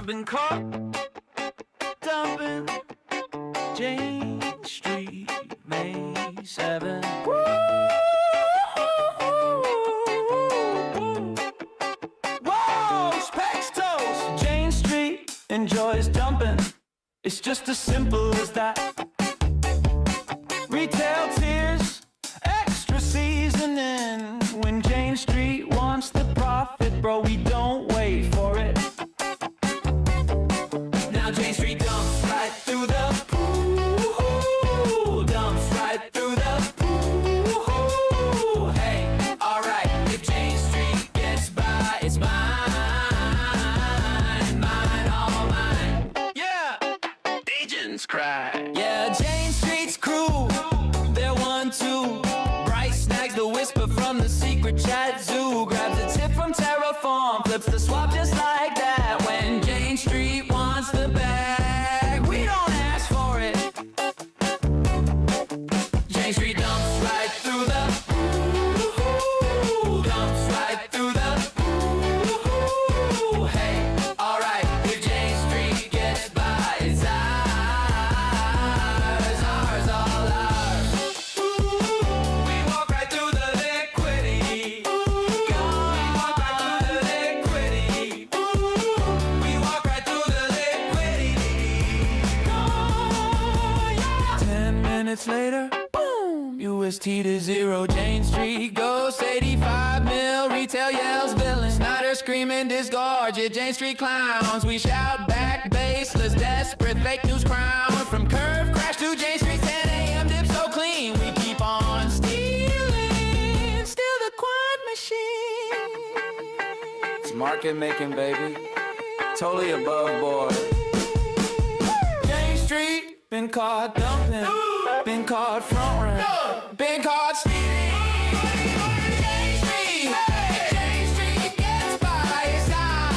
been caught dumping Jane Street, May 7th. Whoa, specs toast. Jane Street enjoys dumping. It's just as simple as that. Retail tears, extra seasoning. When Jane Street wants the profit, bro, we don't wait for it. Now Jane Street dumps right through the pool, dumps right through the pool. Hey, alright, if Jane Street gets by, it's mine, mine, all mine. Yeah, agents cry. Yeah, Jane Street's crew, they're 1-2. Bryce snags the whisper from the secret chat zoo, grabs a tip from Terraform, flips the swap just like that. When Jane Street wants the bag, we don't ask for it. Jane Street dumps right through the ooh, dumps right through the ooh. Hey, alright, if Jane Street gets by, it's ours, ours, all ours. We walk right through the liquidity. We walk right through the liquidity. We walk right through the liquidity. Oh, yeah. 10 minutes later, boom, UST to zero. Jane Street ghost, 85 mil. Retail yells villain. Snyder screaming disgorge it. Jane Street clowns. We shout back baseless, desperate fake news crown. From curve crash to Jane Street 10 a.m. dip so clean. We keep on stealing, still the quad machine. It's market making, baby. Totally above board. Jane Street, been caught dumping, been caught front run, been caught stealing. Jane Street, Jane Street gets by, it's ours,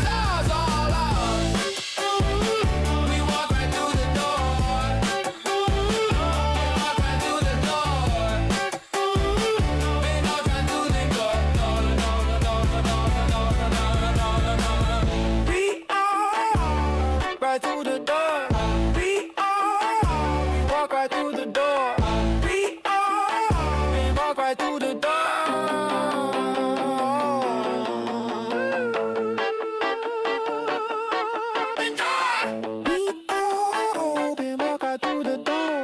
ours, all ours. We walk right through the door. We walk right through the door. We walk right through the door. We are right through the door. We walk right through the door. We walk right through the door. We walk right through the door.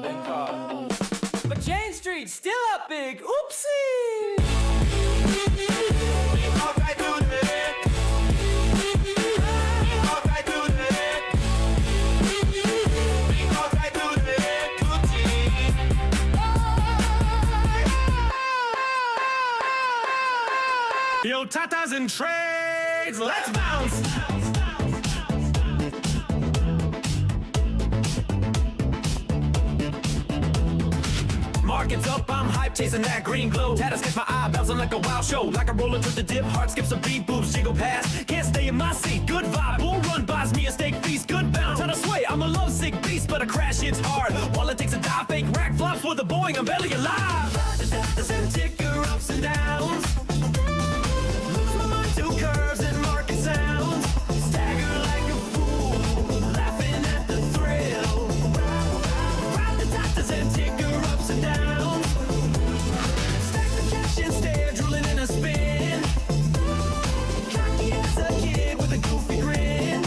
Been caught. But Jane Street's still up big. Oopsie. We walk right through the walk right through the we walk right through the Yo, tatas and trades, let's bounce. Markets up, I'm hype, chasing that green glow. Tatas catch my eye, bouncing like a wild show. Like a roller to the dip, heart skips a beat, boobs jiggle past. Can't stay in my seat, good vibe. Bull run buys me a steak feast, good bounce. How to sway, I'm a lovesick beast, but a crash hits hard. Wallet takes a dive, fake rack flops with a Boeing, I'm barely alive. The same ticker ups and downs. Lose my mind to curves and market sounds. Stagger like a fool, laughing at the thrill. Ride the doctors and ticker ups and downs. Stack the cash and stare, drooling in a spin. Cocky as a kid with a goofy grin.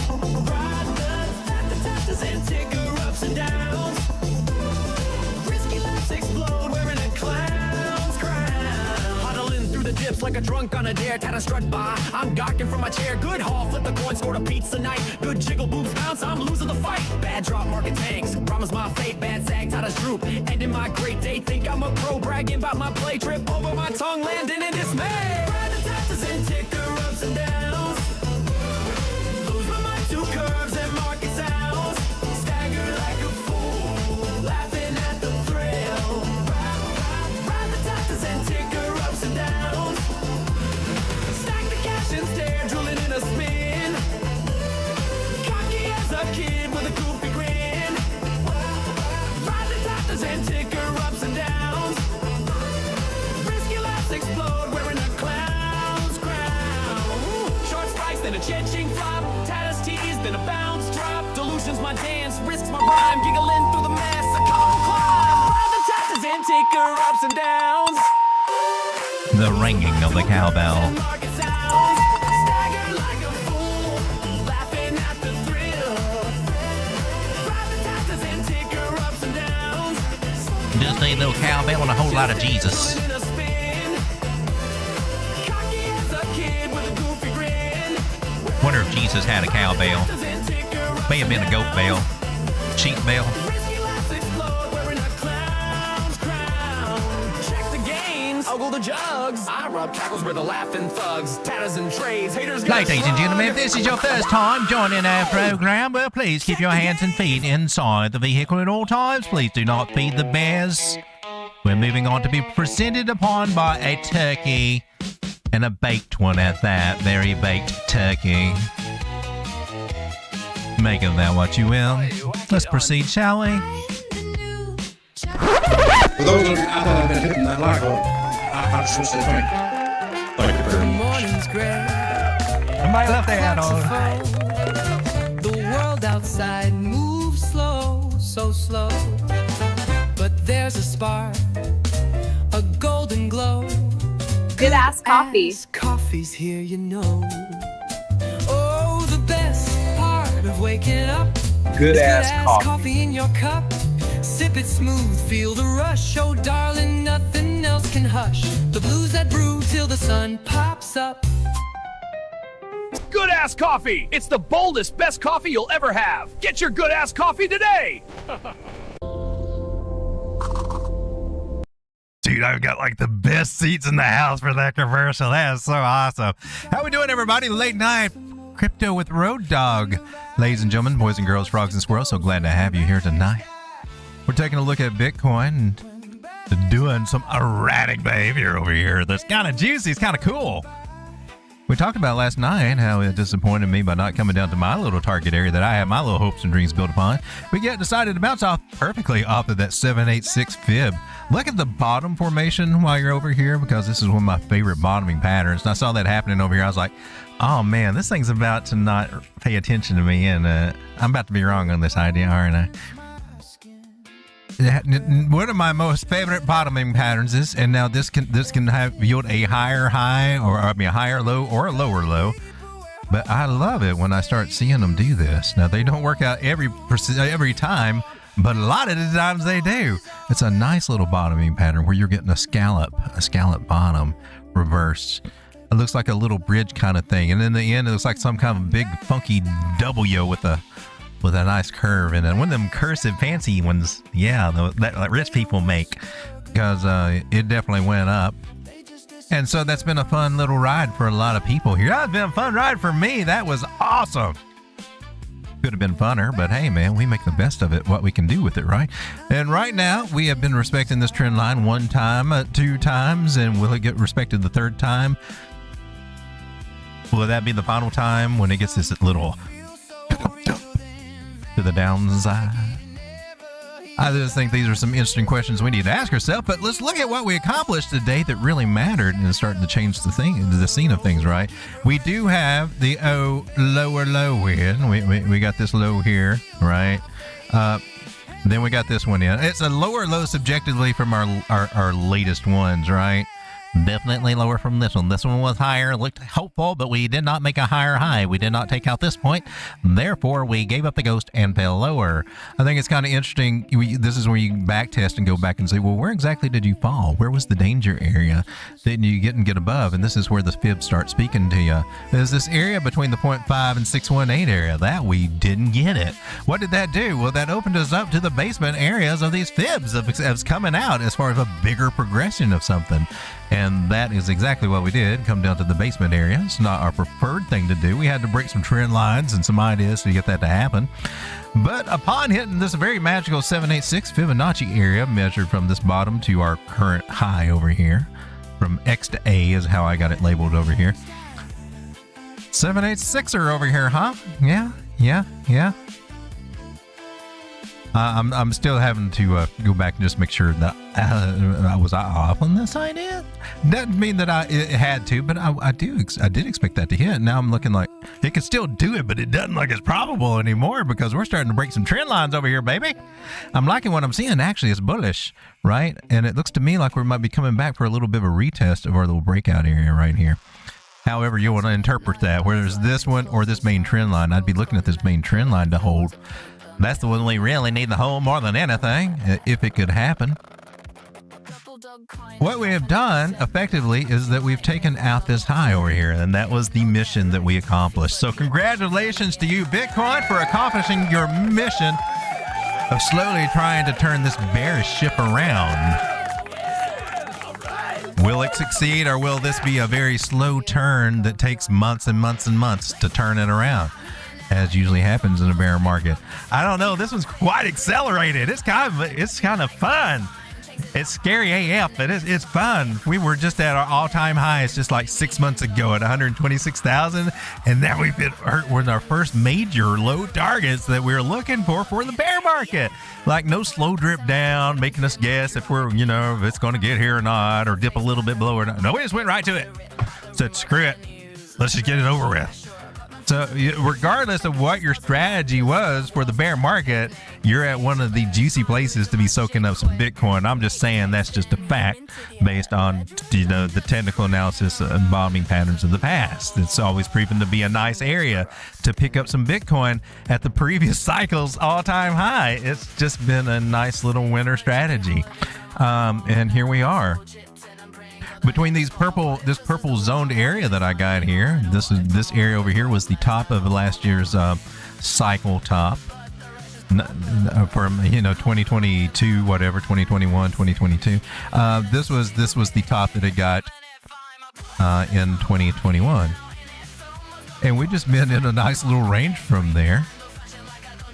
Ride the doctors and ticker ups and downs. Risky laps explode, wearing a clown's crown. Huddling through the dips like a drunk on a dare. Tata strut by, I'm gawking from my chair. Good haul, flip the coin, scored a pizza night. Good jiggle, boobs bounce, I'm losing the fight. Bad drop, market tanks, promise my fate. Bad sag, Tata's droop, ending my great day. Think I'm a pro, bragging about my play. Trip over my tongue, landing in dismay. Ride the taxes and ticker ups and downs. Lose my mind to curves and market sounds. Stagger like a fool, laughing at the thrill. Ride the taxes and ticker ups and downs. Stack the cash and stare, drooling in a spin. Cocky as a kid with a goofy grin. Ride the doctors and ticker ups and downs. Risky laughs explode, wearing a clown. then a ching flop. Tatus tease, then a bounce drop. Delusion's my dance, risks my rhyme. Giggling through the mess, I come climb. Ride the taxes and take her ups and downs. The ringing of the cowbell. Stagger like a fool, laughing at the thrill. Ride the taxes and take her ups and downs. Just a little cowbell and a whole lot of Jesus. Wonder if Jesus had a cowbell. May have been a goat bell, sheep bell. The jugs. I rub tackles where the laughing thugs, tatters and trays, haters. Ladies and gentlemen, if this is your first time joining our program, well, please keep your hands and feet inside the vehicle at all times. Please do not feed the bears. We're moving on to be presented upon by a turkey, and a baked one at that. Very baked turkey. Make of that what you will. Let's proceed, shall we? For those of you out there that have been hitting that like button, I just want to say thank you very much. Somebody left that on. The world outside moves slow, so slow. But there's a spark, a golden glow. Good ass coffee. As coffee's here, you know. Oh, the best part of waking up. Good ass coffee in your cup. Sip it smooth, feel the rush. Oh, darling, nothing else can hush the blues that brew till the sun pops up. Good ass coffee! It's the boldest, best coffee you'll ever have. Get your good ass coffee today! Dude, I've got like the best seats in the house for that commercial. That is so awesome. How we doing, everybody? Late night crypto with Road Dog. Ladies and gentlemen, boys and girls, frogs and squirrels, so glad to have you here tonight. We're taking a look at Bitcoin and doing some erratic behavior over here. That's kind of juicy. It's kind of cool. We talked about last night how it disappointed me by not coming down to my little target area that I have my little hopes and dreams built upon. We decided to bounce off perfectly off of that 786 fib. Look at the bottom formation while you're over here, because this is one of my favorite bottoming patterns. And I saw that happening over here. I was like, oh man, this thing's about to not pay attention to me, and I'm about to be wrong on this idea, aren't I? One of my most favorite bottoming patterns is, and now this can yield a higher high, or I mean a higher low or a lower low. But I love it when I start seeing them do this. Now they don't work out every time, but a lot of the times they do. It's a nice little bottoming pattern where you're getting a scallop bottom reversed. It looks like a little bridge kind of thing, and in the end, it looks like some kind of big funky W with a nice curve, and then one of them cursive fancy ones, yeah, that rich people make, because it definitely went up. And so that's been a fun little ride for a lot of people here. That's been a fun ride for me. That was awesome. Could have been funner, but hey man, we make the best of it, what we can do with it, right? And right now we have been respecting this trend line one time, 2 times, and will it get respected the 3rd time? Will that be the final time when it gets this little to the downside? I just think these are some interesting questions we need to ask ourselves, but let's look at what we accomplished today that really mattered and is starting to change the scene of things, right? We do have the lower low in. We got this low here, right? Then we got this one in. It's a lower low subjectively from our latest ones, right? Definitely lower from this one. This one was higher, looked hopeful, but we did not make a higher high. We did not take out this point. Therefore, we gave up the ghost and fell lower. I think it's kind of interesting. This is where you back test and go back and say, well, where exactly did you fall? Where was the danger area that you get above? And this is where the fib starts speaking to you. There's this area between the 0.5 and 618 area that we didn't get it. What did that do? Well, that opened us up to the basement areas of these fibs of coming out as far as a bigger progression of something. And that is exactly what we did, come down to the basement area. It's not our preferred thing to do. We had to break some trend lines and some ideas to get that to happen. But upon hitting this very magical 786 Fibonacci area, measured from this bottom to our current high over here, from X to A is how I got it labeled over here. 786er over here, huh? Yeah. I'm still having to go back and just make sure that was I off on this idea. Doesn't mean that it had to, but I did expect that to hit. Now I'm looking like it could still do it, but it doesn't look as probable anymore because we're starting to break some trend lines over here, baby. I'm liking what I'm seeing. Actually, it's bullish, right? And it looks to me like we might be coming back for a little bit of a retest of our little breakout area right here. However you want to interpret that, whether it's this one or this main trend line, I'd be looking at this main trend line to hold. That's the one we really need to hold more than anything, if it could happen. What we have done effectively is that we've taken out this high over here, and that was the mission that we accomplished. So congratulations to you, Bitcoin, for accomplishing your mission of slowly trying to turn this bearish ship around. Will it succeed, or will this be a very slow turn that takes months and months and months to turn it around, as usually happens in a bear market? I don't know. This one's quite accelerated. It's kind of fun. It's scary AF, but it's fun. We were just at our all-time highs just like 6 months ago at 126,000, and now we've been with our first major low targets that we were looking for the bear market. Like no slow drip down, making us guess if we're, if it's going to get here or not, or dip a little bit below or not. No, we just went right to it. Said, screw it. Let's just get it over with. So regardless of what your strategy was for the bear market, you're at one of the juicy places to be soaking up some Bitcoin. I'm just saying that's just a fact based on, the technical analysis and bottoming patterns of the past. It's always proven to be a nice area to pick up some Bitcoin at the previous cycle's all-time high. It's just been a nice little winter strategy. And here we are. Between this purple zoned area that I got here, this area over here was the top of last year's cycle top from 2022, whatever, 2021, 2022. This was the top that it got in 2021, and we've just been in a nice little range from there.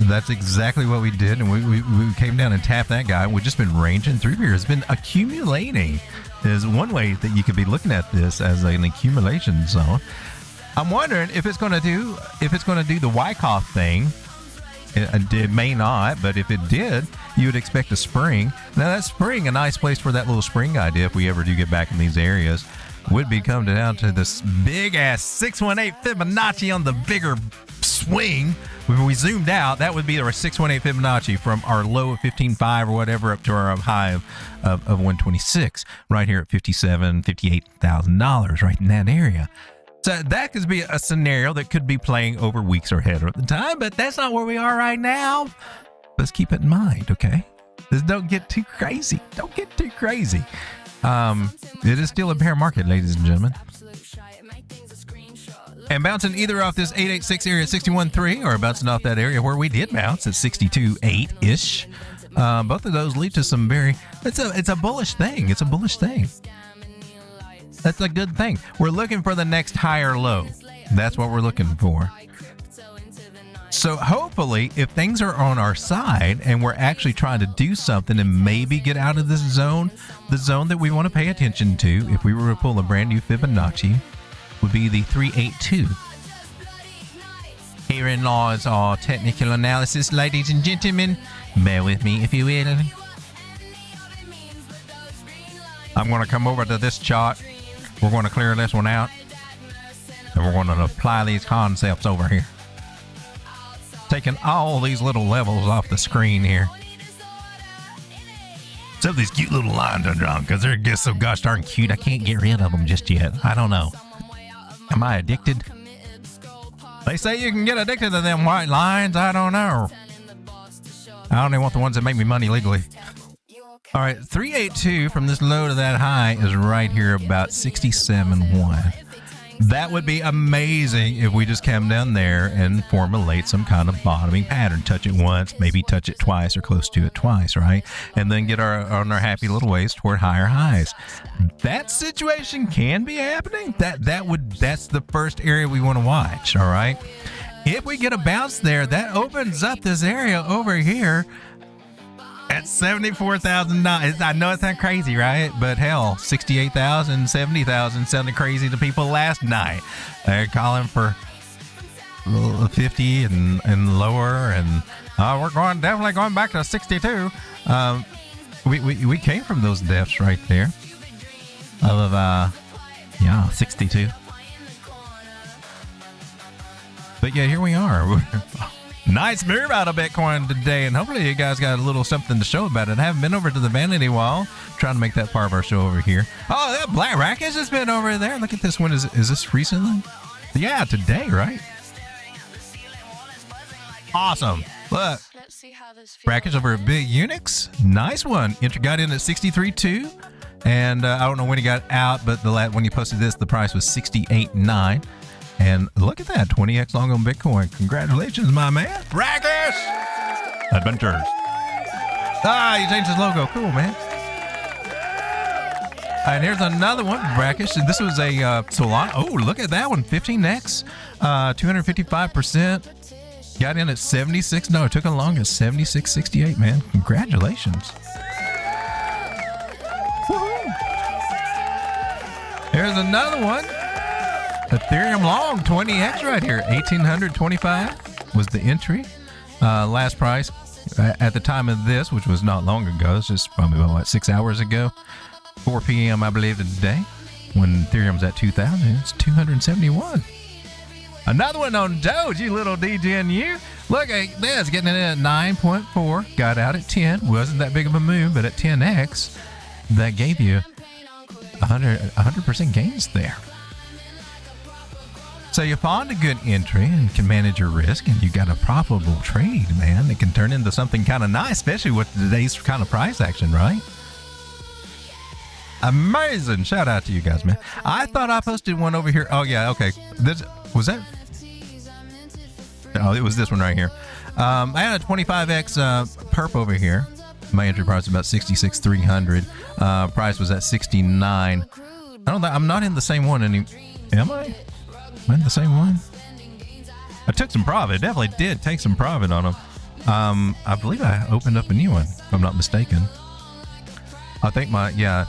That's exactly what we did, and we came down and tapped that guy. We've just been ranging through here. It's been accumulating. Is one way that you could be looking at this as an accumulation zone. I'm wondering if it's going to do the Wyckoff thing. It may not, but if it did, you would expect a spring. Now that spring, a nice place for that little spring idea, if we ever do get back in these areas, would be coming down to this big ass 618 Fibonacci on the bigger swing. When we zoomed out, that would be our 618 Fibonacci from our low of 15.5 or whatever up to our high of 126, right here at $58,000, right in that area. So that could be a scenario that could be playing over weeks or ahead at the time, but that's not where we are right now. Let's keep it in mind, okay? Just don't get too crazy. Don't get too crazy. It is still a bear market, ladies and gentlemen. And bouncing either off this 886 area at 61.3 or bouncing off that area where we did bounce at 62.8-ish. Both of those lead to some it's a bullish thing. It's a bullish thing. That's a good thing. We're looking for the next higher low. That's what we're looking for. So hopefully, if things are on our side and we're actually trying to do something and maybe get out of this zone, the zone that we want to pay attention to, if we were to pull a brand new Fibonacci, would be the 382. Herein lies our technical analysis, ladies and gentlemen. Bear with me if you will. I'm going to come over to this chart. We're going to clear this one out. And we're going to apply these concepts over here. Taking all these little levels off the screen here. Some of these cute little lines are drawn because they're just so gosh darn cute. I can't get rid of them just yet. I don't know. Am I addicted? They say you can get addicted to them white lines. I don't know. I only want the ones that make me money legally. All right, 382 from this low to that high is right here about 67.1. That would be amazing if we just come down there and formulate some kind of bottoming pattern. Touch it once, maybe touch it twice or close to it twice, right? And then get on our happy little ways toward higher highs. That situation can be happening. That's the first area we want to watch, all right? If we get a bounce there, that opens up this area over here at $74,000. I know it's not crazy, right? But hell, 68,000, 70,000 sounded crazy to people last night. They're calling for 50 and lower, and we're definitely going back to 62. We came from those depths right there of 62. But yeah, here we are. Nice move out of Bitcoin today, and hopefully you guys got a little something to show about it. I haven't been over to the Vanity wall, trying to make that part of our show over here. Oh, that black racket has been over there. Look at this one. Is this recently? Yeah, today, right? Awesome. Look. Brackets over a big Unix. Nice one. Entry got in at 63.2. And I don't know when he got out, but when you posted this, the price was 68.9. And look at that, 20x long on Bitcoin. Congratulations, my man. Brackish Adventures. He changed his logo. Cool, man. And here's another one, Brackish. And this was a Solana. Oh, look at that one, 15x, 255%. Got in at 76. No, it took along at 76.68, man. Congratulations. Woo-hoo. Here's another one. Ethereum long, 20x right here. 1,825 was the entry. Last price at the time of this, which was not long ago. It's just probably about 6 hours ago. 4 p.m. I believe today, when Ethereum's at 2,000, it's 271. Another one on Doge, you little DGNU. Look at this, getting in at 9.4. Got out at 10. Wasn't that big of a move, but at 10x, that gave you 100% gains there. So you found a good entry and can manage your risk, and you got a profitable trade, man. It can turn into something kind of nice, especially with today's kind of price action, right? Amazing. Shout out to you guys, man. I thought I posted one over here. Oh, yeah. Okay. Was that? Oh, it was this one right here. I had a 25x perp over here. My entry price was about 66,300. Price was at 69. I'm not in the same one anymore. Am I? Am I in the same one? I took some profit. Definitely did take some profit on them. I believe I opened up a new one, if I'm not mistaken. I think I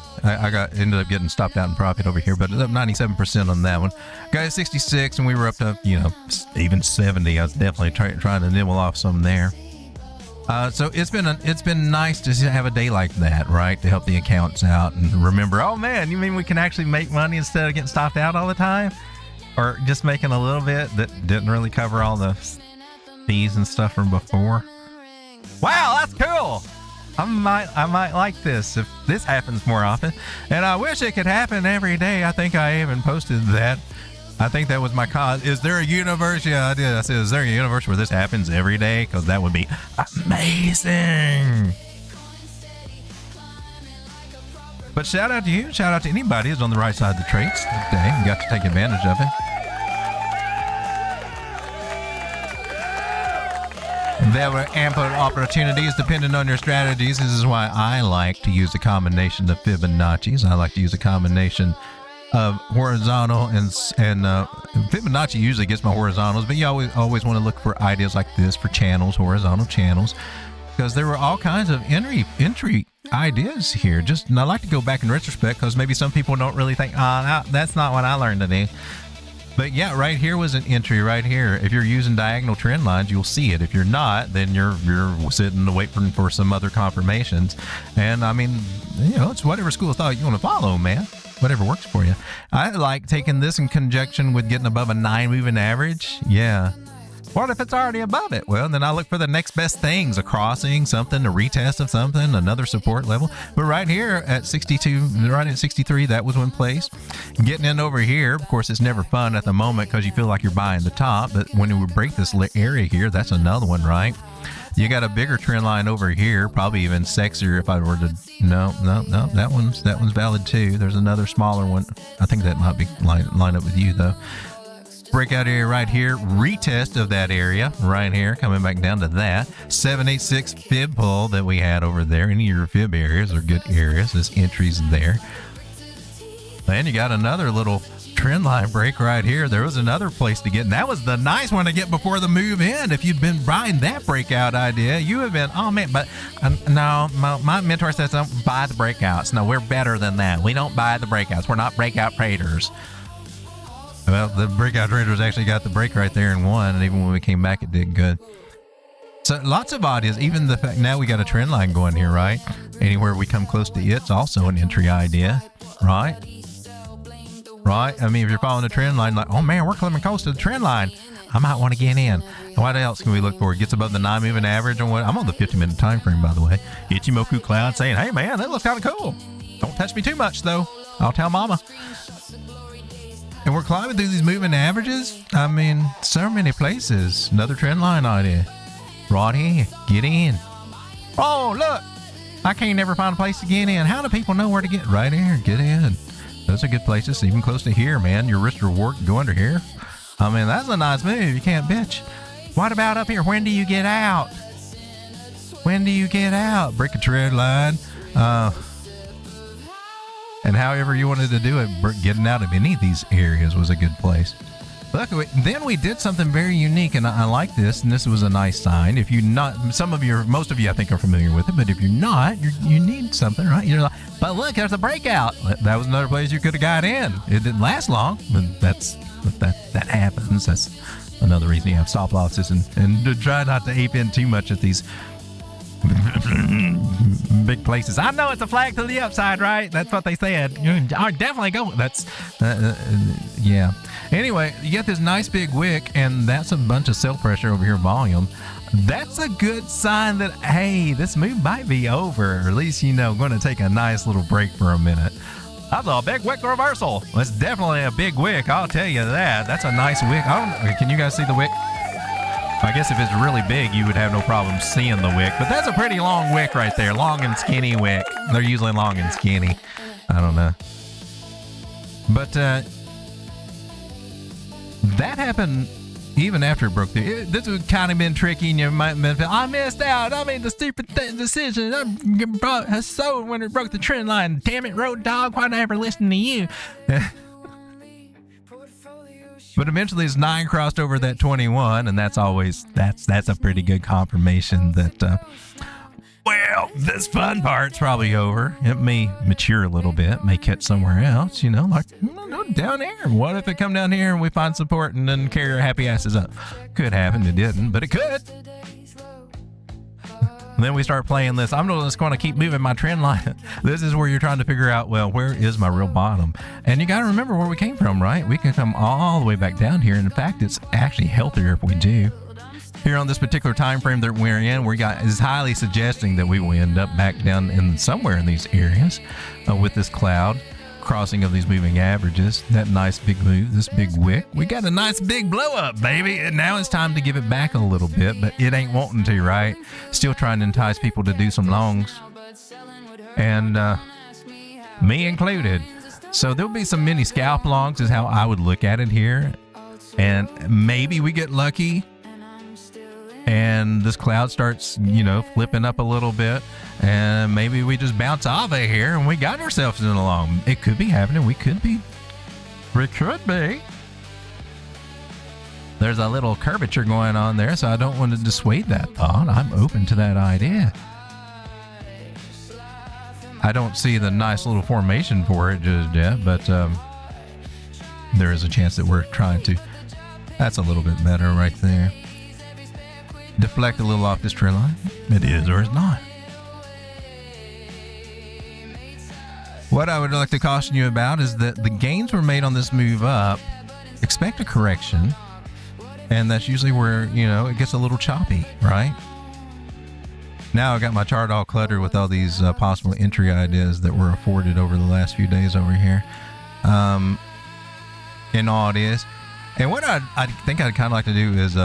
ended up getting stopped out in profit over here, but up 97% on that one. Got at 66, and we were up to, even 70. I was definitely trying to nibble off some there. So it's been nice to have a day like that, right? To help the accounts out and remember, oh man, you mean we can actually make money instead of getting stopped out all the time? Or just making a little bit that didn't really cover all the fees and stuff from before. Wow, that's cool. I might like this if this happens more often. And I wish it could happen every day. I think I even posted that. I think that was my cause. Is there a universe? Yeah, I did. I said, is there a universe where this happens every day? Because that would be amazing. But shout out to you. Shout out to anybody who's on the right side of the trades today and got to take advantage of it. There were ample opportunities depending on your strategies. This is why I like to use a combination of Fibonacci's. I like to use a combination of horizontal and Fibonacci usually gets my horizontals, but you always want to look for ideas like this for channels, horizontal channels, because there were all kinds of entry ideas here. And I like to go back in retrospect because maybe some people don't really think, that's not what I learned today. But yeah, right here was an entry right here. If you're using diagonal trend lines, you'll see it. If you're not, then you're sitting to wait for some other confirmations. And I mean, it's whatever school of thought you want to follow, man. Whatever works for you. I like taking this in conjunction with getting above a 9 moving average. Yeah. What if it's already above it? Well, then I look for the next best things, a crossing, something, a retest of something, another support level. But right here at 62, right at 63, that was one place. Getting in over here, of course, it's never fun at the moment because you feel like you're buying the top. But when we break this area here, that's another one, right? You got a bigger trend line over here, probably even sexier if I were to. No, that one's valid too. There's another smaller one. I think that might be line up with you though. Breakout area right here, retest of that area right here, coming back down to that 786 fib pull that we had over there. Any of your fib areas are good areas. There's entries there. And you got another little trend line break right here. There was another place to get, and that was the nice one to get before the move in. If you'd been buying that breakout idea, you have been, oh man, but no, my mentor says don't buy the breakouts. No, we're better than that. We don't buy the breakouts. We're not breakout traders. Well, the breakout traders actually got the break right there and won, and even when we came back, it did good. So lots of ideas. Even the fact now we got a trend line going here, right? Anywhere we come close to it's also an entry idea, right? Right? I mean, if you're following the trend line, like, oh man, we're coming close to the trend line, I might want to get in. What else can we look for? It gets above the 9-moving average and what? I'm on the 50-minute time frame, by the way. Ichimoku Cloud saying, hey man, that looks kind of cool. Don't touch me too much though. I'll tell mama. And we're climbing through these moving averages. I mean, so many places. Another trend line idea. Right here. Get in. Oh, look. I can't never find a place to get in. How do people know where to get? Right here. Get in. Those are good places. Even close to here, man. Your risk reward go under here. I mean, that's a nice move. You can't bitch. What about up here? When do you get out? When do you get out? Break a trend line. And however you wanted to do it, getting out of any of these areas was a good place. Look, then we did something very unique, and I like this, and this was a nice sign. If you not, most of you I think are familiar with it, but if you're not, you need something, right? You're like, but look, there's a breakout. That was another place you could have got in. It didn't last long, but that happens. That's another reason you have stop losses and to try not to ape in too much at these big places. I know it's a flag to the upside, right? That's what they said. You're definitely going. That's yeah. Anyway, you get this nice big wick, and that's a bunch of sell pressure over here, volume. That's a good sign that, hey, this move might be over, or at least, going to take a nice little break for a minute. That's a big wick reversal. That's definitely a big wick, I'll tell you that. That's a nice wick. Can you guys see the wick? I guess if it's really big, you would have no problem seeing the wick, but that's a pretty long wick right there. Long and skinny wick. They're usually long and skinny. I don't know. But that happened even after it broke through. This would kind of been tricky, and you might have been, I missed out. I made the stupid decision. I sold when it broke the trend line. Damn it, Road Dog. Why'd I ever listen to you? But eventually it's 9 crossed over that 21, and that's a pretty good confirmation that, well, this fun part's probably over. It may mature a little bit, may catch somewhere else, like down here. What if it come down here and we find support and then carry our happy asses up? Could happen. It didn't, but it could. And then we start playing this. I'm just going to keep moving my trend line. This is where you're trying to figure out, well, where is my real bottom? And you got to remember where we came from, right? We can come all the way back down here. And in fact, it's actually healthier if we do. Here on this particular time frame that we're in, is highly suggesting that we will end up back down in somewhere in these areas with this cloud crossing of these moving averages. That nice big move, this big wick. We got a nice big blow up, baby. And now it's time to give it back a little bit, but it ain't wanting to, right? Still trying to entice people to do some longs, and me included. So there'll be some mini scalp longs is how I would look at it here. And maybe we get lucky and this cloud starts, flipping up a little bit, and maybe we just bounce off of here and we got ourselves in a long. It could be happening. We could be. It could be. There's a little curvature going on there, so I don't want to dissuade that thought. I'm open to that idea. I don't see the nice little formation for it just yet, but there is a chance that we're trying to. That's a little bit better right there. Deflect a little off this trend line. It is or it's not. What I would like to caution you about is that the gains were made on this move up. Expect a correction, and that's usually where it gets a little choppy, right? Now I got my chart all cluttered with all these possible entry ideas that were afforded over the last few days over here. In all it is, and what I think I'd kind of like to do is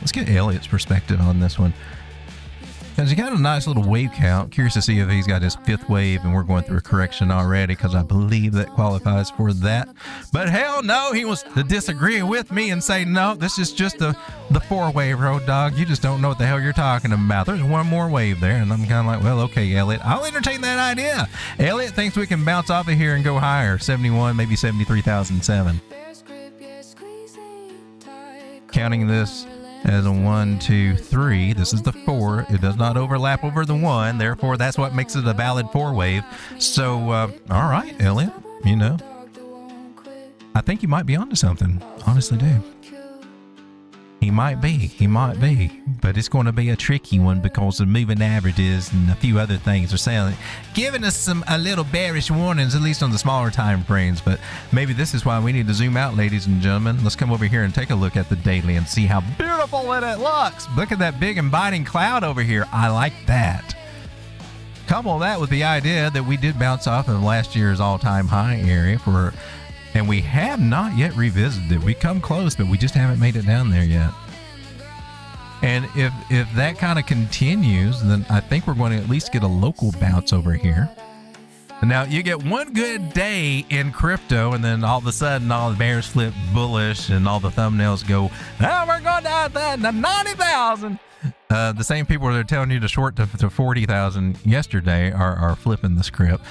let's get Elliott's perspective on this one. Because he got a nice little wave count. Curious to see if he's got his 5th wave and we're going through a correction already, because I believe that qualifies for that. But hell no, he wants to disagree with me and say, no, this is just the 4-wave, Road Dog. You just don't know what the hell you're talking about. There's one more wave there. And I'm kind of like, well, okay, Elliott, I'll entertain that idea. Elliott thinks we can bounce off of here and go higher. 71, maybe 73,007. Counting this as a 1, 2, 3. This is the 4. It does not overlap over the 1. Therefore, that's what makes it a valid 4-wave. So, all right, Elliott, I think he might be onto something. Honestly, do. He might be, but it's going to be a tricky one because the moving averages and a few other things are saying, giving us a little bearish warnings, at least on the smaller time frames. But maybe this is why we need to zoom out, ladies and gentlemen. Let's come over here and take a look at the daily and see how beautiful it looks. Look at that big inviting cloud over here. I like that. Couple that with the idea that we did bounce off of last year's all-time high area and we have not yet revisited it. We come close, but we just haven't made it down there yet. And if that kind of continues, then I think we're going to at least get a local bounce over here. Now, you get one good day in crypto, and then all of a sudden, all the bears flip bullish, and all the thumbnails go, oh, we're going down to 90,000. The same people that are telling you to short to 40,000 yesterday are flipping the script.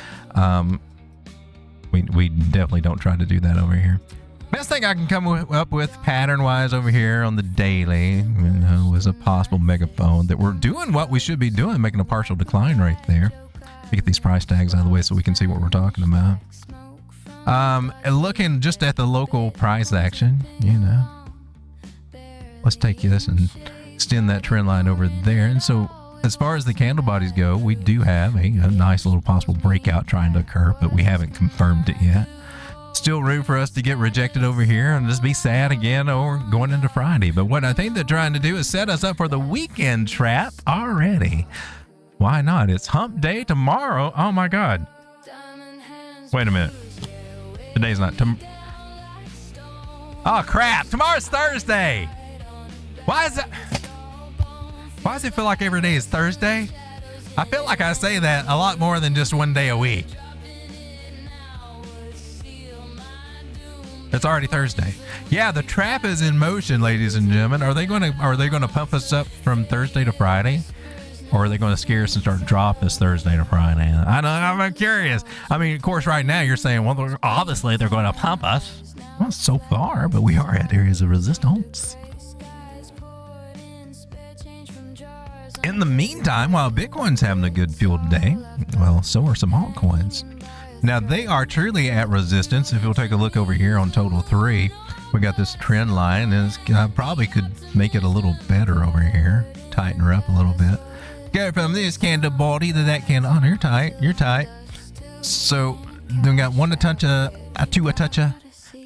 We definitely don't try to do that over here. Best thing I can come up with pattern-wise over here on the daily, is a possible megaphone that we're doing what we should be doing, making a partial decline right there. Get these price tags out of the way so we can see what we're talking about. Looking just at the local price action, let's take this and extend that trend line over there. And so as far as the candle bodies go, we do have a nice little possible breakout trying to occur, but we haven't confirmed it yet. Still room for us to get rejected over here and just be sad again or going into Friday. But what I think they're trying to do is set us up for the weekend trap already. Why not? It's hump day tomorrow. Oh my God. Wait a minute. Today's not. Oh crap. Tomorrow's Thursday. Why is that? Why does it feel like every day is Thursday? I feel like I say that a lot more than just one day a week. It's already Thursday. Yeah, the trap is in motion, ladies and gentlemen. Are they going to pump us up from Thursday to Friday? Or are they going to scare us and start to drop this Thursday to Friday? I know, I'm curious. I mean, of course, right now you're saying, well, obviously they're going to pump us. Well, so far, but we are at areas of resistance. In the meantime, while Bitcoin's having a good field day, well, so are some altcoins. Now, they are truly at resistance. If you'll take a look over here on total 3, we got this trend line, and I probably could make it a little better over here. Tighten her up a little bit. Go from this candle body to that candle. Oh, you're tight. So, then we got one a toucha, two a toucha,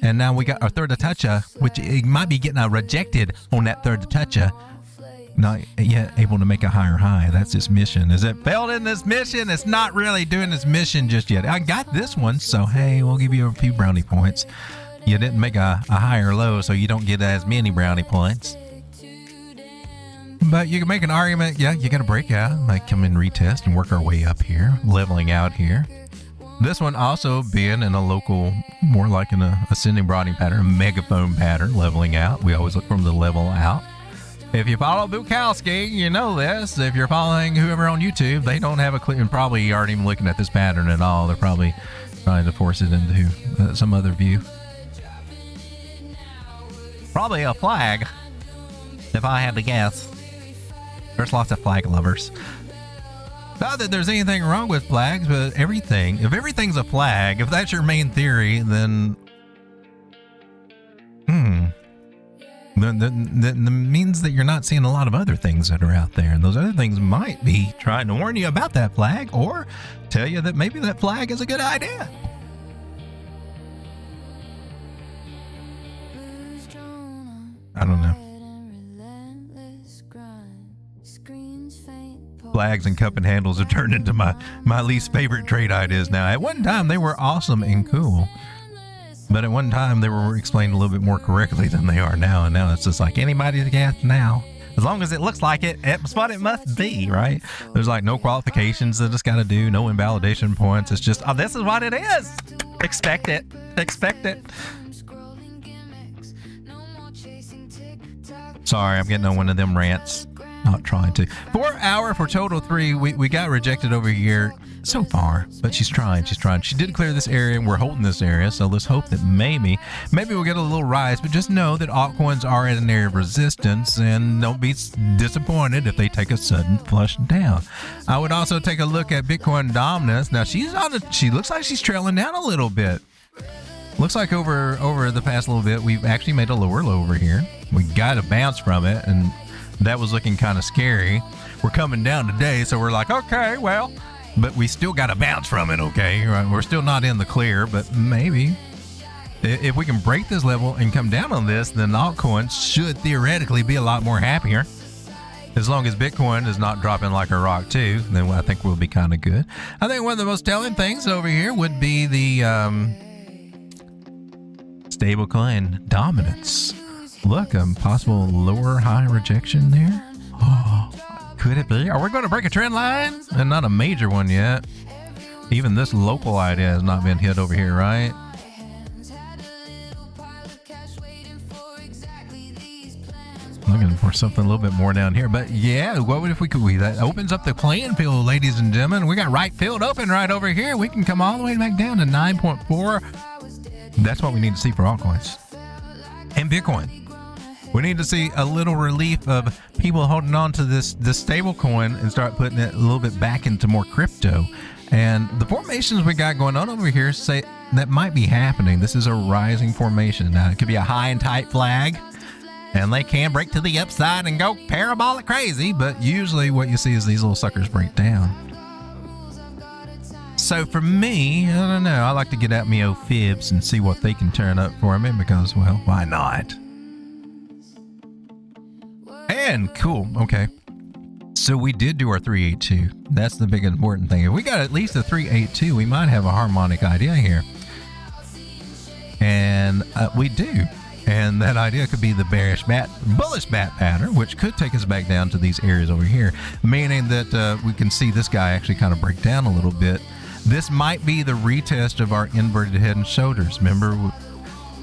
and now we got our third a toucha, which it might be getting rejected on that third a toucha. Not yet able to make a higher high. That's its mission. Is it failed in this mission? It's not really doing its mission just yet. I got this one, so hey, we'll give you a few brownie points. You didn't make a higher low, so you don't get as many brownie points. But you can make an argument, yeah, you got to break out, might come and retest and work our way up here, leveling out here. This one also being in a local, more like in a ascending broadening pattern, a megaphone pattern, leveling out. We always look from the level out. If you follow Bukowski, you know this. If you're following whoever on YouTube, they don't have a clear, and probably aren't even looking at this pattern at all. They're probably trying to force it into some other view. Probably a flag, if I had to guess. There's lots of flag lovers. Not that there's anything wrong with flags, but if everything's a flag, if that's your main theory, then that means that you're not seeing a lot of other things that are out there. And those other things might be trying to warn you about that flag or tell you that maybe that flag is a good idea. I don't know. Flags and cup and handles have turned into my least favorite trade ideas now. At one time, they were awesome and cool. But at one time, they were explained a little bit more correctly than they are now. And now it's just like anybody's guess now. As long as it looks like it, it's what it must be, right? There's like no qualifications that it's got to do, no invalidation points. It's just, oh, this is what it is. Expect it. Expect it. Sorry, I'm getting on one of them rants. Not trying to. 4 hour for total 3. We got rejected over here so far, but she's trying. She did clear this area, and we're holding this area. So let's hope that maybe we'll get a little rise. But just know that altcoins are at an area of resistance, and don't be disappointed if they take a sudden flush down. I would also take a look at Bitcoin dominance. Now she looks like she's trailing down a little bit. Looks like over the past little bit, we've actually made a lower low over here. We got a bounce from it, and that was looking kind of scary. We're coming down today, so we're like, okay, well, but we still got a bounce from it, okay? Right? We're still not in the clear, but maybe if we can break this level and come down on this, then altcoins should theoretically be a lot more happier. As long as Bitcoin is not dropping like a rock too, then I think we'll be kind of good. I think one of the most telling things over here would be the stablecoin dominance. Look, a possible lower high rejection there. Oh, could it be? Are we going to break a trend line? And not a major one yet. Even this local idea has not been hit over here, right? Looking for something a little bit more down here, but yeah, what if we could? That opens up the playing field, ladies and gentlemen. We got right field open right over here. We can come all the way back down to 9.4. That's what we need to see for altcoins and Bitcoin. We need to see a little relief of people holding on to this stable coin and start putting it a little bit back into more crypto. And the formations we got going on over here say that might be happening. This is a rising formation. Now, it could be a high and tight flag, and they can break to the upside and go parabolic crazy, but usually what you see is these little suckers break down. So for me, I don't know. I like to get out me old fibs and see what they can turn up for me because, well, why not? And cool. Okay. So we did do our 382. That's the big important thing. If we got at least a 382, we might have a harmonic idea here. And we do. And that idea could be the bullish bat pattern, which could take us back down to these areas over here, meaning that we can see this guy actually kind of break down a little bit. This might be the retest of our inverted head and shoulders. Remember,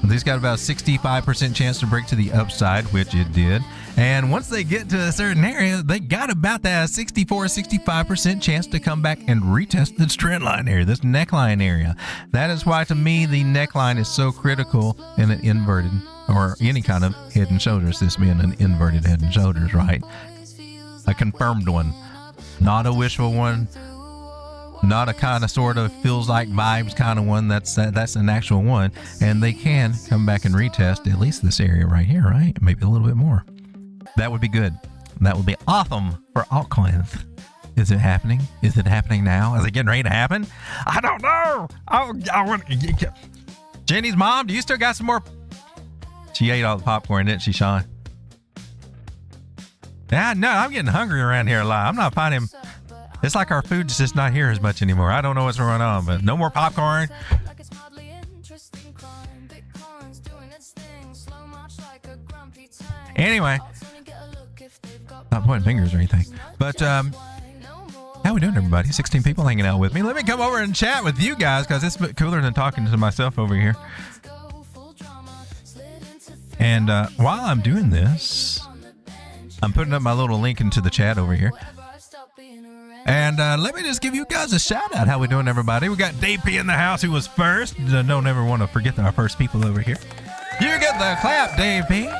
these got about a 65% chance to break to the upside, which it did. And once they get to a certain area, they got about that 65% chance to come back and retest this trend line area, this neckline area. That is why, to me, the neckline is so critical in an inverted or any kind of head and shoulders, this being an inverted head and shoulders, right? A confirmed one, not a wishful one, not a kind of sort of feels like vibes kind of one. That's an actual one, and they can come back and retest at least this area right here, right? Maybe a little bit more. That would be good. That would be awesome for altcoins. Is it happening? Is it happening now? Is it getting ready to happen? I don't know. I want Jenny's mom. Do you still got some more? She ate all the popcorn, didn't she, Sean? Yeah, no, I'm getting hungry around here a lot. I'm not finding. It's like our food's just not here as much anymore. I don't know what's going on, but no more popcorn. Anyway, not pointing fingers or anything, but how we doing, everybody? 16 people hanging out with me. Let me come over and chat with you guys because it's a bit cooler than talking to myself over here. And while I'm doing this, I'm putting up my little link into the chat over here. And let me just give you guys a shout out. How we doing, everybody? We got Dave P in the house, who was first. Don't ever want to forget our first people over here. You get the clap, Dave P.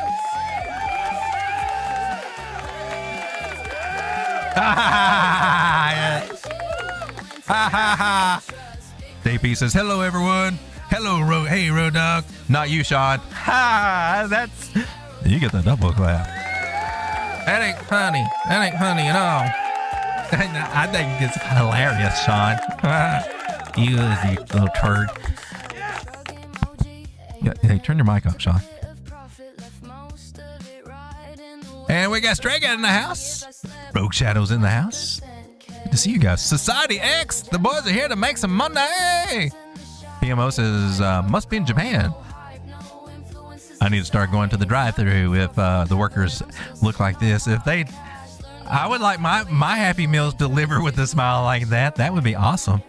Dave P says, hello, everyone. Hello, hey, Road Dog. Not you, Sean. That's... You get the double clap. That ain't funny. That ain't funny at all. I think it's hilarious, Sean. You little turd. Hey, turn your mic up, Sean. And we got Stray Guy in the house. Rogue Shadow's in the house. Good to see you guys. Society X, the boys are here to make some money. PMO says, must be in Japan. I need to start going to the drive-thru if the workers look like this. I would like my Happy Meals delivered with a smile like that. That would be awesome.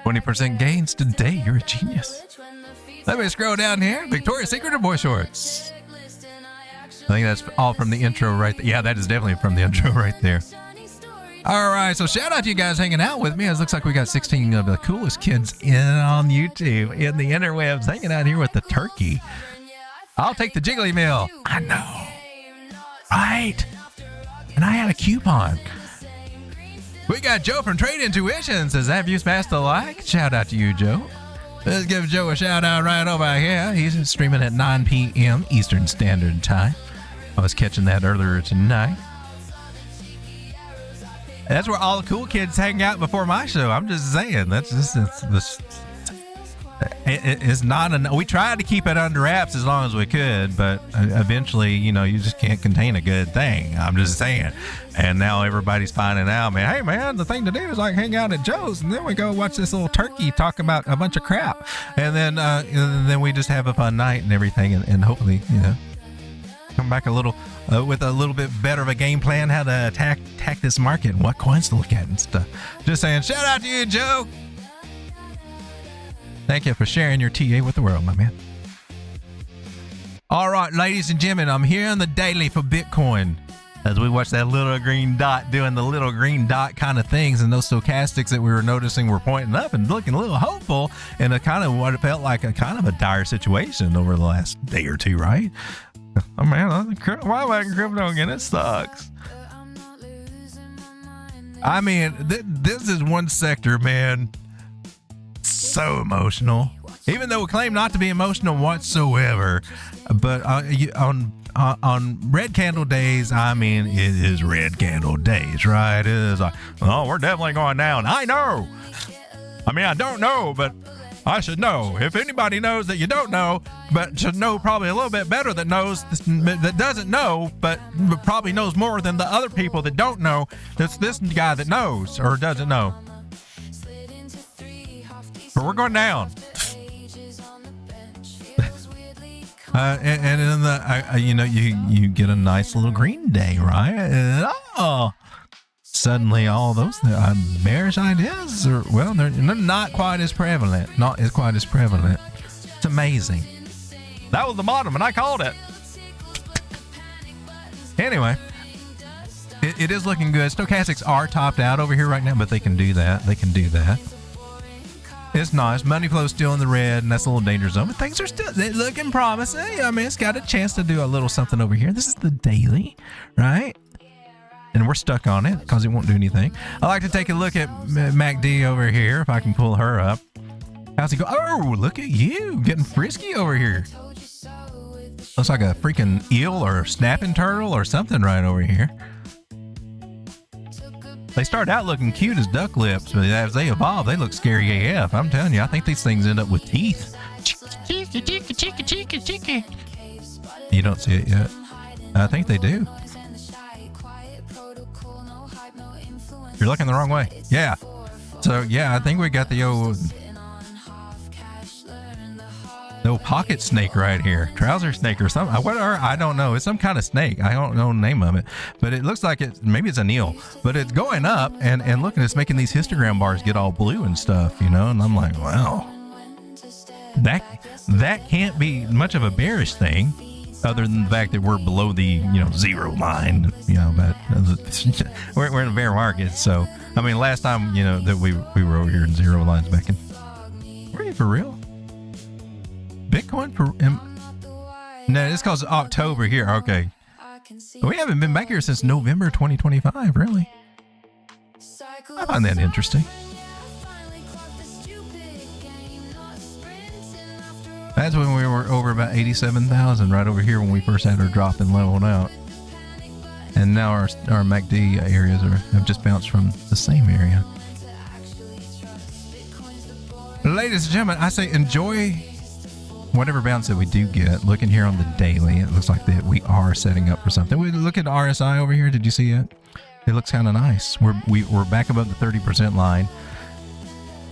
20% gains today. You're a genius. Let me scroll down here. Victoria's Secret or Boy Shorts? I think that's all from the intro right there. Yeah, that is definitely from the intro right there. All right, so shout out to you guys hanging out with me. It looks like we got 16 of the coolest kids on YouTube, in the interwebs, hanging out here with the turkey. I'll take the jiggly meal. I know. Right. And I had a coupon. We got Joe from Trade Intuition says, have you smashed the like? Shout out to you, Joe. Let's give Joe a shout out right over here. He's streaming at 9 p.m. Eastern Standard Time. I was catching that earlier tonight. That's where all the cool kids hang out before my show. I'm just saying. That's just it's not. We tried to keep it under wraps as long as we could, but eventually, you know, you just can't contain a good thing. I'm just saying. And now everybody's finding out, man. Hey, man, the thing to do is like hang out at Joe's, and then we go watch this little turkey talk about a bunch of crap, and then we just have a fun night and everything, and hopefully, you know, come back a little with a little bit better of a game plan how to attack this market and what coins to look at and stuff. Just saying, shout out to you, Joe. Thank you for sharing your TA with the world, my man. All right, ladies and gentlemen, I'm here on the daily for Bitcoin as we watch that little green dot doing the little green dot kind of things, and those stochastics that we were noticing were pointing up and looking a little hopeful in a kind of what it felt like a kind of a dire situation over the last day or two, right? Oh man, why am I in crypto again? It sucks. I mean, this is one sector, man, so emotional. Even though we claim not to be emotional whatsoever, but on red candle days, I mean, it is red candle days, right? It is like, oh, we're definitely going down. I know. I mean, I don't know, but I should know. If anybody knows that you don't know, but should know probably a little bit better that knows, that doesn't know, but probably knows more than the other people that don't know. That's this guy that knows or doesn't know. But we're going down. And in the, you know, you get a nice little green day, right? And, suddenly all those bearish ideas are, well, they're not quite as prevalent. Not as quite as prevalent. It's amazing. That was the bottom, and I called it. Anyway, it is looking good. Stochastics are topped out over here right now, but they can do that. They can do that. It's nice. Money flow still in the red, and that's a little danger zone, but things are still looking promising. I mean, it's got a chance to do a little something over here. This is the daily, right? And we're stuck on it because it won't do anything. I like to take a look at MACD over here if I can pull her up. How's he go? Oh, look at you getting frisky over here. Looks like a freaking eel or snapping turtle or something right over here. They start out looking cute as duck lips, but as they evolve, they look scary AF. I'm telling you, I think these things end up with teeth. You don't see it yet? I think they do. You're looking the wrong way. Yeah. So, yeah, I think we got the old pocket snake right here. Trouser snake or something. I don't know. It's some kind of snake. I don't know the name of it. But it looks like maybe it's an eel. But it's going up and looking, it's making these histogram bars get all blue and stuff, you know? And I'm like, wow. That can't be much of a bearish thing, other than the fact that we're below the, you know, zero line, you know, but we're in a bear market. So, I mean, last time, you know, that we were over here in zero lines back in, were you for real? Bitcoin for, no, it's called October here. Okay. We haven't been back here since November 2025, really. I find that interesting. That's when we were over about 87,000 right over here when we first had our drop and leveled out. And now our MACD areas have just bounced from the same area. Ladies and gentlemen, I say enjoy whatever bounce that we do get. Looking here on the daily, it looks like that we are setting up for something. We look at RSI over here. Did you see it? It looks kind of nice. We're back above the 30% line.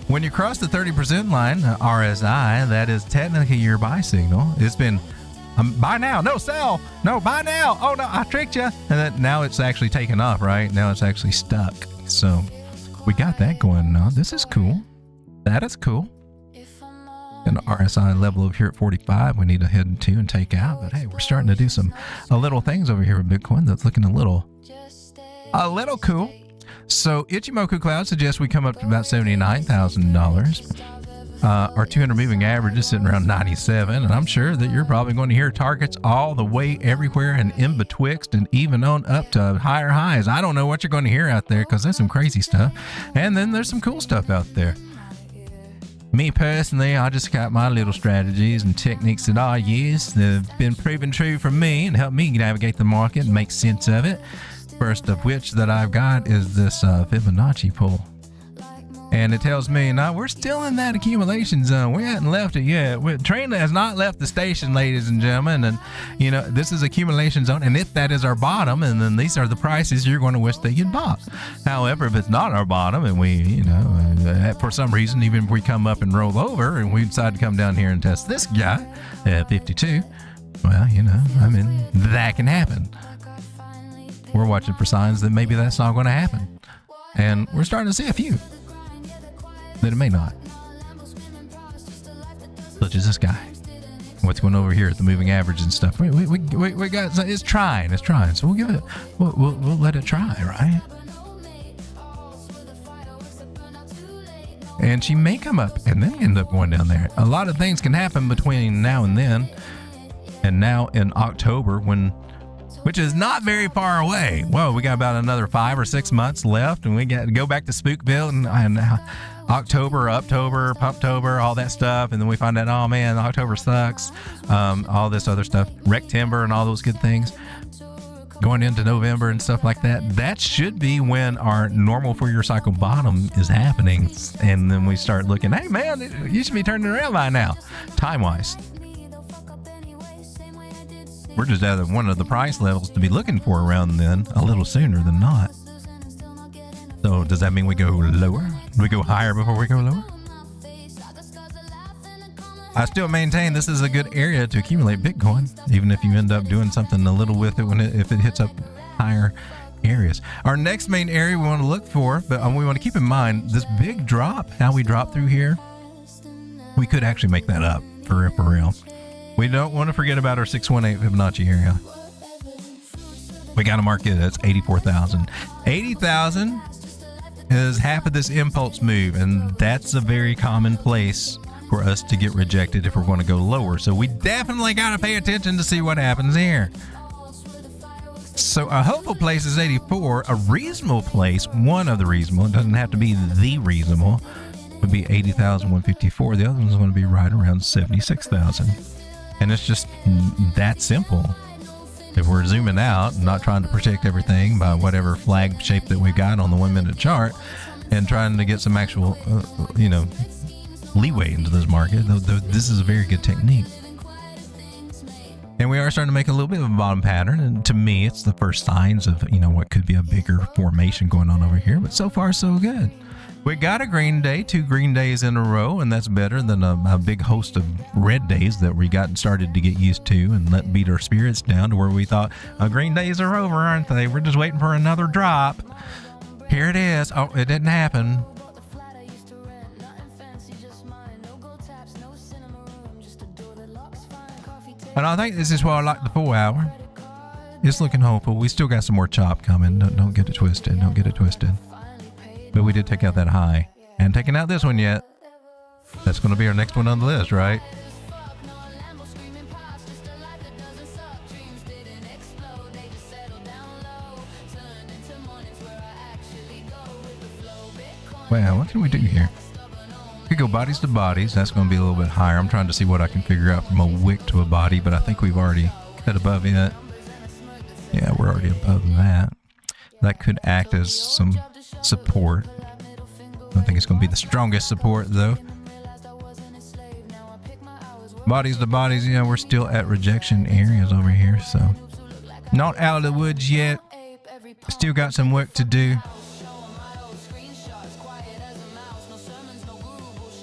When you cross the 30% line, RSI, that is technically your buy signal. It's been buy now, no sell, no buy now. Oh no, I tricked you. And then now it's actually taken off, right? Now it's actually stuck. So we got that going on. This is cool. That is cool. An RSI level over here at 45 we need to head to and take out. But hey, we're starting to do a little things over here with Bitcoin that's looking a little cool. So Ichimoku Cloud suggests we come up to about $79,000. Our 200 moving average is sitting around 97, and I'm sure that you're probably going to hear targets all the way everywhere and in betwixt and even on up to higher highs. I don't know what you're going to hear out there because there's some crazy stuff, and then there's some cool stuff out there. Me personally, I just got my little strategies and techniques that I use that have been proven true for me and help me navigate the market and make sense of it. First of which that I've got is this Fibonacci pull. And it tells me, now we're still in that accumulation zone. We hadn't left it yet. Train has not left the station, ladies and gentlemen. And, you know, this is accumulation zone. And if that is our bottom, and then these are the prices you're going to wish that you'd bought. However, if it's not our bottom and we, you know, for some reason, even if we come up and roll over and we decide to come down here and test this guy at 52, well, you know, I mean, that can happen. We're watching for signs that maybe that's not going to happen. And we're starting to see a few. That it may not. Such as this guy. What's going over here at the moving average and stuff. We got, it's trying. So we'll give it, we'll let it try, right? And she may come up and then end up going down there. A lot of things can happen between now and then, and now in October, which is not very far away. Whoa, we got about another 5 or 6 months left, and we got to go back to Spookville and October, Pumptober, all that stuff, and then we find out, oh man, October sucks. All this other stuff, Wreck Timber and all those good things. Going into November and stuff like that. That should be when our normal 4-year cycle bottom is happening, and then we start looking, hey man, you should be turning around by now, time-wise. We're just at one of the price levels to be looking for around then, a little sooner than not. So does that mean we go lower? Do we go higher before we go lower? I still maintain this is a good area to accumulate Bitcoin, even if you end up doing something a little with it if it hits up higher areas. Our next main area we want to look for, but we want to keep in mind this big drop, how we drop through here, we could actually make that up for real. We don't want to forget about our 618 Fibonacci area. We got a market that's 84,000. 80,000 is half of this impulse move, and that's a very common place for us to get rejected if we're going to go lower. So we definitely got to pay attention to see what happens here. So a hopeful place is 84. A reasonable place, one of the reasonable, it doesn't have to be the reasonable, would be 80,154. The other one's going to be right around 76,000. And it's just that simple. If we're zooming out, not trying to protect everything by whatever flag shape that we got on the 1 minute chart, and trying to get some actual, leeway into this market, this is a very good technique. And we are starting to make a little bit of a bottom pattern. And to me, it's the first signs of, what could be a bigger formation going on over here. But so far, so good. We got a green day, 2 green days in a row, and that's better than a big host of red days that we got started to get used to and let beat our spirits down to where we thought, green days are over, aren't they? We're just waiting for another drop. Here it is. Oh, it didn't happen. And I think this is why I like the 4 hour. It's looking hopeful. We still got some more chop coming. Don't get it twisted. Don't get it twisted. But we did take out that high. And taking out this one yet. That's going to be our next one on the list, right? Well, what can we do here? We could go bodies to bodies. That's going to be a little bit higher. I'm trying to see what I can figure out from a wick to a body, but I think we've already cut above it. Yeah, we're already above that. That could act as some support. I don't think it's going to be the strongest support though. Bodies to bodies, we're still at rejection areas over here, so not out of the woods yet. Still got some work to do.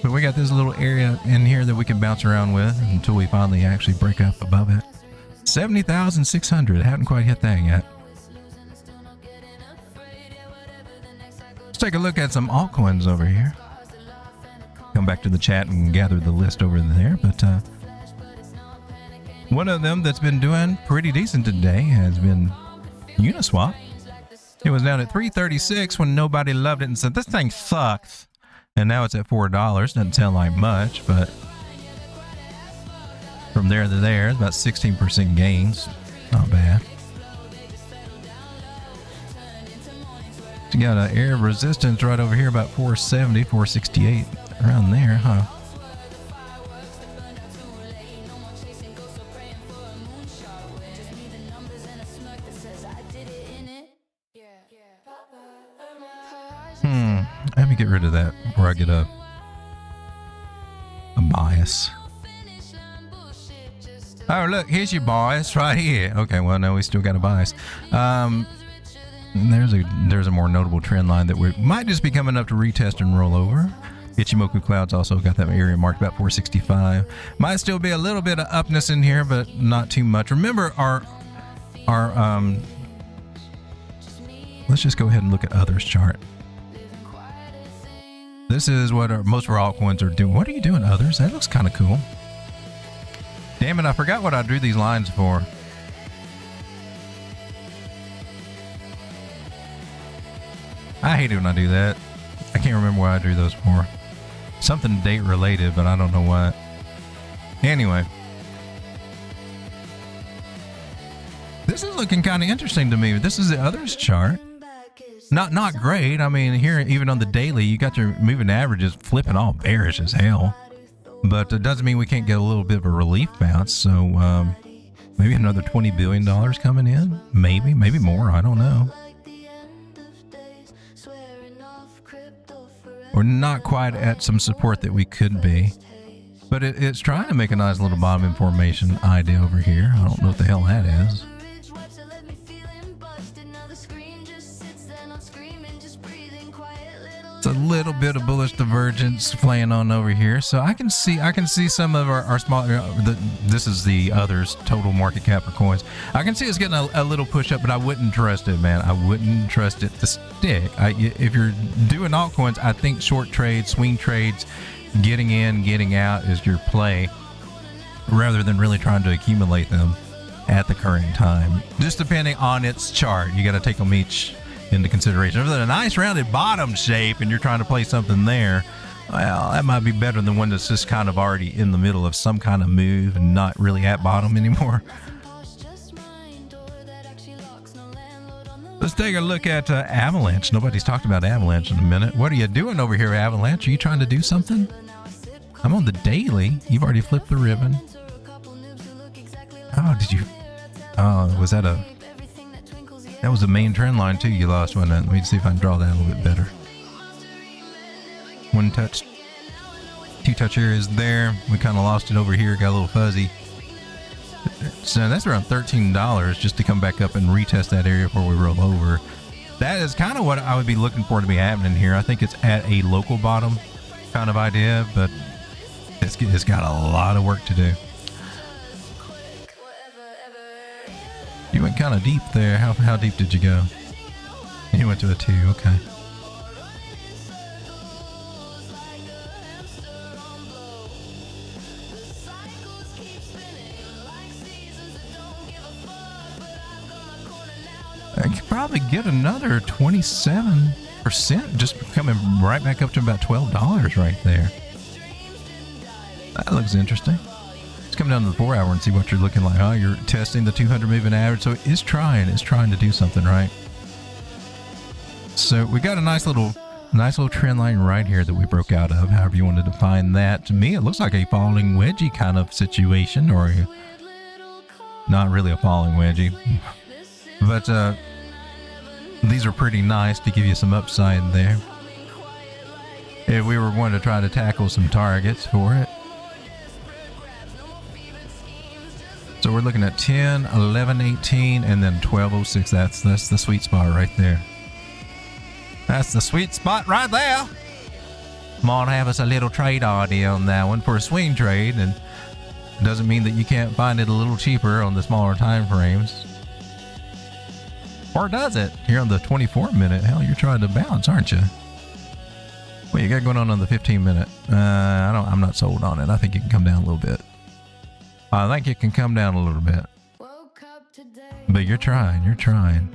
But we got this little area in here that we can bounce around with until we finally actually break up above it. 70,600. Haven't quite hit that yet. Let's take a look at some altcoins over here. Come back to the chat and gather the list over there. But one of them that's been doing pretty decent today has been Uniswap. It was down at 336 when nobody loved it and said, this thing sucks. And now it's at $4. Doesn't sound like much, but from there to there, it's about 16% gains. Not bad. You got an area of resistance right over here, about 470, 468, around there, huh? Let me get rid of that before I get a bias. Oh, look, here's your bias right here. Okay, well, no, we still got a bias. There's a more notable trend line that we might just be coming up to retest and roll over. Ichimoku Cloud's also got that area marked about 465. Might still be a little bit of upness in here, but not too much. Remember our let's just go ahead and look at others chart. This is what most of our altcoins are doing. What are you doing, others? That looks kind of cool. Damn it, I forgot what I drew these lines for. I hate it when I do that. I can't remember what I drew those for. Something date related, but I don't know what. Anyway. This is looking kind of interesting to me. This is the others chart. Not great. I mean, here, even on the daily, you got your moving averages flipping all bearish as hell. But it doesn't mean we can't get a little bit of a relief bounce. So maybe another $20 billion coming in. Maybe more. I don't know. We're not quite at some support that we could be. But it's trying to make a nice little bottom formation idea over here. I don't know what the hell that is. It's a little bit of bullish divergence playing on over here, so I can see some of our smaller. This is the others total market cap for coins. I can see it's getting a little push up, but I wouldn't trust it, man. I wouldn't trust it to stick. If you're doing altcoins, I think short trades, swing trades, getting in, getting out is your play, rather than really trying to accumulate them at the current time. Just depending on its chart, you got to take them each into consideration. If they're a nice rounded bottom shape and you're trying to play something there, well, that might be better than one that's just kind of already in the middle of some kind of move and not really at bottom anymore. Let's take a look at Avalanche. Nobody's talked about Avalanche in a minute. What are you doing over here, Avalanche? Are you trying to do something? I'm on the daily. You've already flipped the ribbon. Oh, did you? Oh, was that a... That was the main trend line too you lost, wasn't it? Let me see if I can draw that a little bit better. One touch, two touch areas there. We kind of lost it over here, got a little fuzzy. So that's around $13 just to come back up and retest that area before we roll over. That is kind of what I would be looking for to be happening here. I think it's at a local bottom kind of idea, but it's got a lot of work to do. You went kind of deep there. How deep did you go? You went to a 2. Okay. I could probably get another 27%, just coming right back up to about $12 right there. That looks interesting. Come down to the 4 hour and see what you're looking like. Oh, you're testing the 200 moving average, so it's trying to do something, right? So we got a nice little trend line right here that we broke out of, however you want to define that. To me, it looks like a falling wedgie kind of situation, or not really a falling wedgie, but these are pretty nice to give you some upside there. If we were going to try to tackle some targets for it. So we're looking at 10, 11, 18, and then 1206. That's the sweet spot right there. That's the sweet spot right there. Come on, have us a little trade idea on that one for a swing trade, and it doesn't mean that you can't find it a little cheaper on the smaller time frames. Or does it? Here on the 24-minute, hell, you're trying to bounce, aren't you? What you got going on the 15-minute? I'm not sold on it. I think it can come down a little bit. I think it can come down a little bit. But you're trying.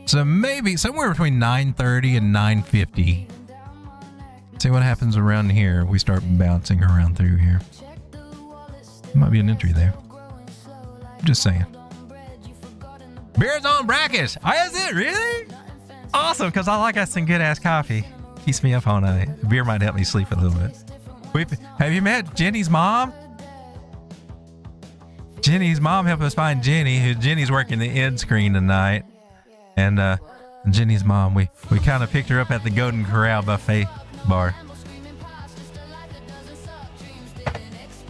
So maybe somewhere between 930 and 950 See what happens around here. We start bouncing around through here. Might be an entry there. Just saying. Beer's on brackets. Oh, is it really? Awesome, because I like some good ass coffee. Keeps me up all night. Beer might help me sleep a little bit. Have you met Jenny's mom? Jenny's mom helped us find Jenny. Jenny's working the end screen tonight. And Jenny's mom, we kind of picked her up at the Golden Corral buffet bar.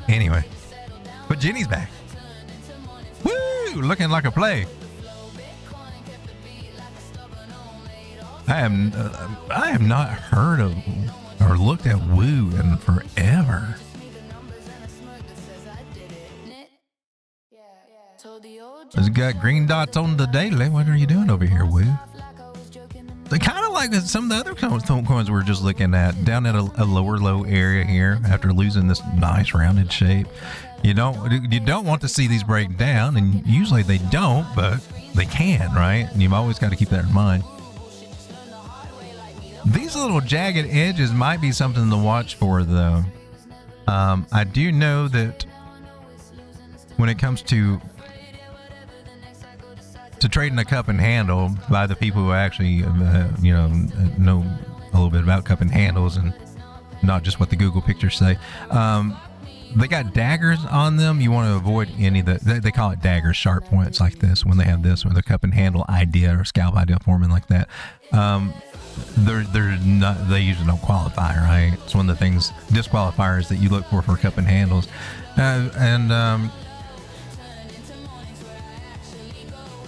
Anyway, but Jenny's back. Woo! Looking like a play. I have not heard of or looked at Woo in forever. It's got green dots on the daily. What are you doing over here, Woo? They kind of like some of the other coins we're just looking at, down at a lower low area here after losing this nice rounded shape. You don't want to see these break down, and usually they don't, but they can, right? And you've always got to keep that in mind. These little jagged edges might be something to watch for, though. I do know that when it comes to trading a cup and handle by the people who actually, know a little bit about cup and handles and not just what the Google pictures say. They got daggers on them. You want to avoid any of the, they call it daggers, sharp points like this when they have this, with a cup and handle idea or scalp idea forming like that. They're not, they usually don't qualify, right? It's one of the things, disqualifiers that you look for cup and handles.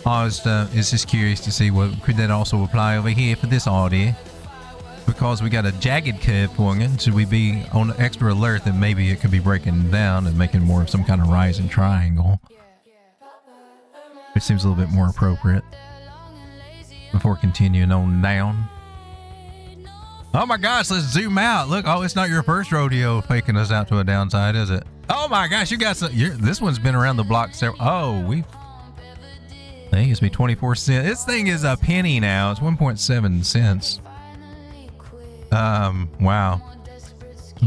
I was just curious to see what could that also apply over here for this audio, because we got a jagged curve forming. Should we be on extra alert that maybe it could be breaking down and making more of some kind of rising triangle, which seems a little bit more appropriate before continuing on down. Oh my gosh, let's zoom out. Look, it's not your first rodeo faking us out to a downside, is it? Oh my gosh, you got some. This one's been around the block several. I think it's be 24 cents. This thing is a penny now. It's 1.7 cents. Wow.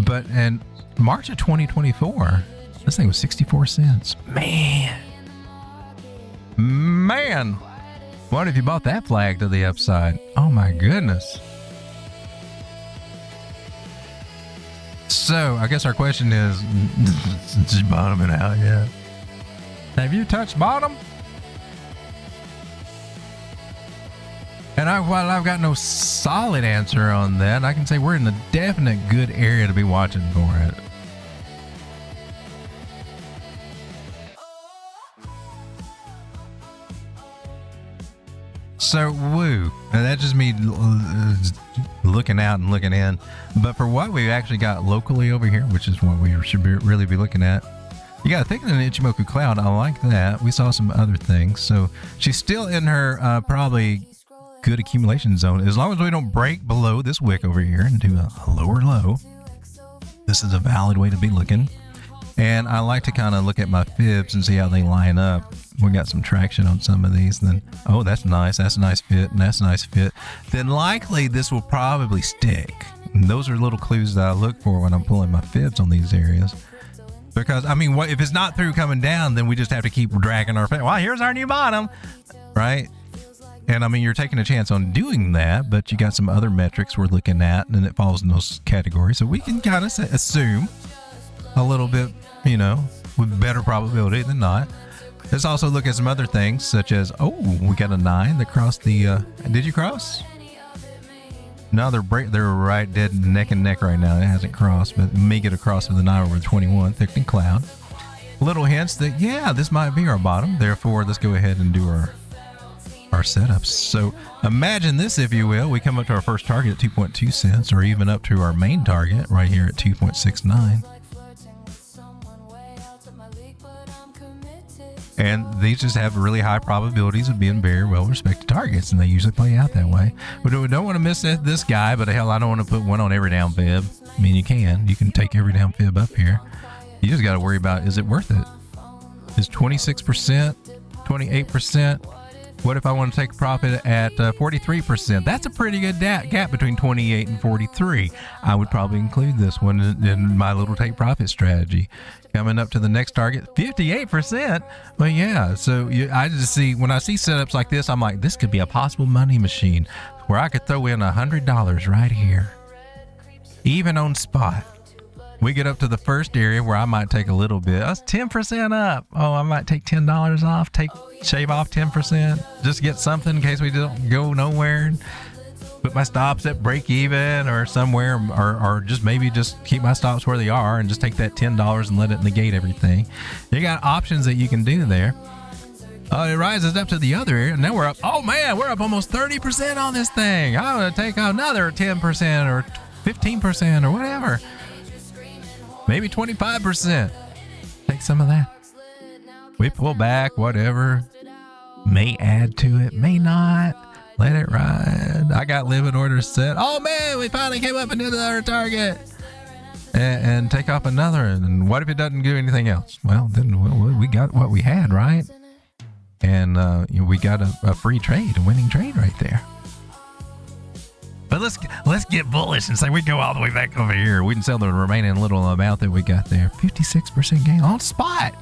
But in March of 2024, this thing was 64 cents. Man. What if you bought that flag to the upside? Oh my goodness. So I guess our question is, just bottoming out yet? Have you touched bottom? And while I've got no solid answer on that, I can say we're in a definite good area to be watching for it. So, woo. Now, that's just me looking out and looking in. But for what we actually got locally over here, which is what we should really be looking at, you got to think of an Ichimoku cloud. I like that. We saw some other things. So she's still in her probably good accumulation zone. As long as we don't break below this wick over here and do a lower low, this is a valid way to be looking. And I like to kind of look at my fibs and see how they line up. We got some traction on some of these. Then, oh, that's nice. That's a nice fit. And that's a nice fit. Then likely this will probably stick. And those are little clues that I look for when I'm pulling my fibs on these areas. Because, I mean, if it's not through coming down, then we just have to keep dragging our fib. Well, here's our new bottom, right? And I mean, you're taking a chance on doing that, but you got some other metrics we're looking at, and it falls in those categories. So we can kind of assume a little bit, with better probability than not. Let's also look at some other things, such as, we got a 9 that crossed the, did you cross? No, they're right dead neck and neck right now. It hasn't crossed, but may get across with the 9 over 21, thickening cloud. Little hints that, yeah, this might be our bottom. Therefore, let's go ahead and do our setups. So imagine this, if you will. We come up to our first target at 2.2 cents, or even up to our main target right here at 2.69. And these just have really high probabilities of being very well respected targets, and they usually play out that way. We don't want to miss this guy, but hell, I don't want to put one on every down fib. I mean, you can take every down fib up here. You just got to worry about, is it worth it? Is 26%, 28%, What if I want to take a profit at 43%? That's a pretty good gap between 28 and 43. I would probably include this one in my little take profit strategy. Coming up to the next target, 58%. But yeah, so I just see, when I see setups like this, I'm like, this could be a possible money machine where I could throw in $100 right here, even on spot. We get up to the first area where I might take a little bit. That's 10% up. Oh, I might take $10 off, shave off 10%, just get something in case we don't go nowhere. Put my stops at break even or somewhere, or just maybe just keep my stops where they are and just take that $10 and let it negate everything. You got options that you can do there. It rises up to the other area. Now we're up. Oh man, we're up almost 30% on this thing. I'm going to take another 10% or 15% or whatever. Maybe 25%. Take some of that. We pull back, whatever. May add to it, may not. Let it ride. I got limit orders set. Oh man, we finally came up into our target. And take off another. And what if it doesn't do anything else? Well, then we got what we had, right? And we got a free trade, a winning trade right there. But let's get bullish and say we go all the way back over here. We can sell the remaining little amount that we got there. 56% gain on spot.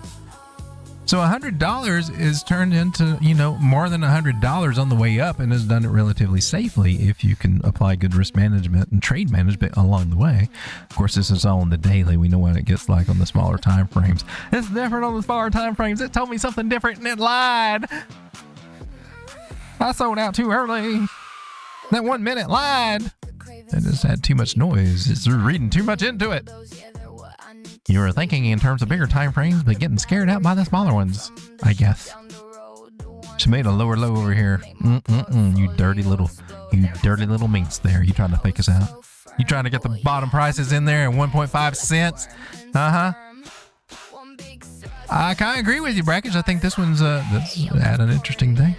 So $100 is turned into, more than $100 on the way up, and has done it relatively safely if you can apply good risk management and trade management along the way. Of course, this is all in the daily. We know what it gets like on the smaller time frames. It's different on the smaller time frames. It told me something different and it lied. I sold out too early. That 1 minute lied. It just had too much noise. It's reading too much into it. You were thinking in terms of bigger time frames, but getting scared out by the smaller ones, I guess. She made a lower low over here. You dirty little minx there. You trying to fake us out? You trying to get the bottom prices in there at 1.5 cents? I kind of agree with you, Brackage. I think this one's this add an interesting thing.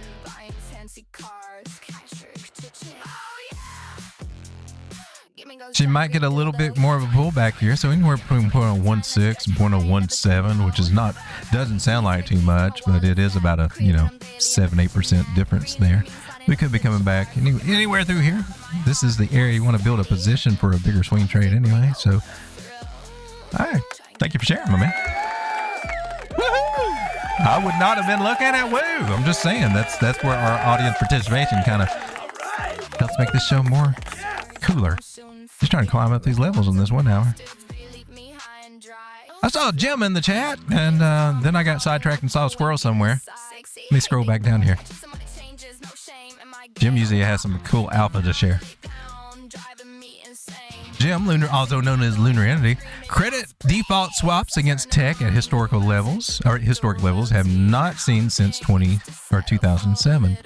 She might get a little bit more of a pullback here, so anywhere between 0.16 and 0.17, which is doesn't sound like too much, but it is about a 7-8% difference there. We could be coming back anywhere through here. This is the area you want to build a position for a bigger swing trade anyway. So, all right, thank you for sharing, my man. Woohoo! I would not have been looking at woo. I'm just saying that's where our audience participation kind of helps make this show more cooler. Just trying to climb up these levels in this 1 hour. I saw Jim in the chat, and then I got sidetracked and saw a squirrel somewhere. Let me scroll back down here. Jim usually has some cool alpha to share. Jim, also known as Lunar Entity, credit default swaps against tech at historic levels have not seen since 2007.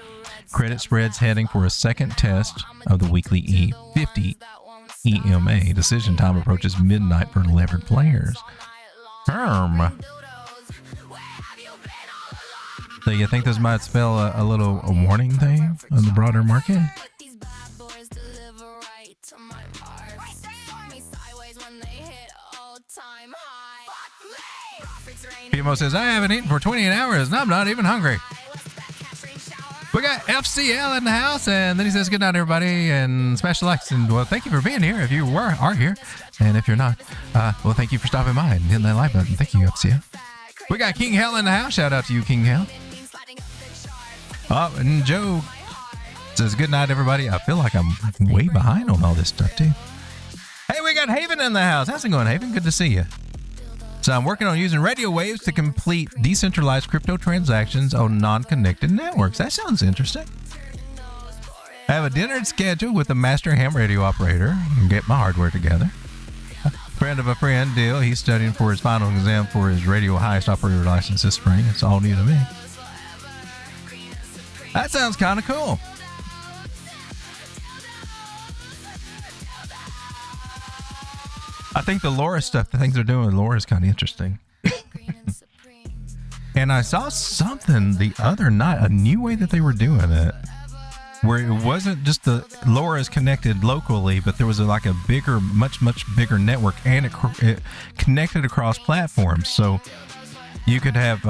Credit spreads heading for a second test of the weekly E50 EMA. Decision time approaches midnight for levered players. So you think this might spell a little warning thing on the broader market? Pimo says, I haven't eaten for 28 hours and I'm not even hungry. We got FCL in the house, and then he says, good night, everybody, and smash the likes. And, well, thank you for being here if you are here. And if you're not, well, thank you for stopping by and hitting that like button. Thank you, FCL. We got King Hell in the house. Shout out to you, King Hell. Oh, and Joe says, good night, everybody. I feel like I'm way behind on all this stuff, too. Hey, we got Haven in the house. How's it going, Haven? Good to see you. So I'm working on using radio waves to complete decentralized crypto transactions on non-connected networks. That sounds interesting. I have a dinner scheduled with a master ham radio operator and get my hardware together. A friend of a friend deal. He's studying for his final exam for his radio highest operator license this spring. It's all new to me. That sounds kind of cool. I think the LoRa stuff, the things they're doing with LoRa is kind of interesting. And I saw something the other night, a new way that they were doing it, where it wasn't just the LoRa is connected locally, but there was like a bigger, much bigger network, and it connected across platforms. So you could have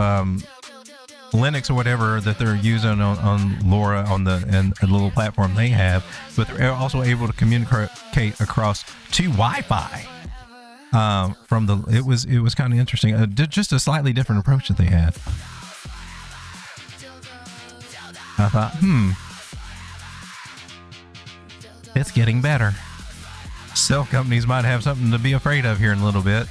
Linux or whatever that they're using on LoRa on the little platform they have, but they're also able to communicate across to Wi-Fi. From the it was kind of interesting. Just a slightly different approach that they had. I thought, it's getting better. Cell companies might have something to be afraid of here in a little bit.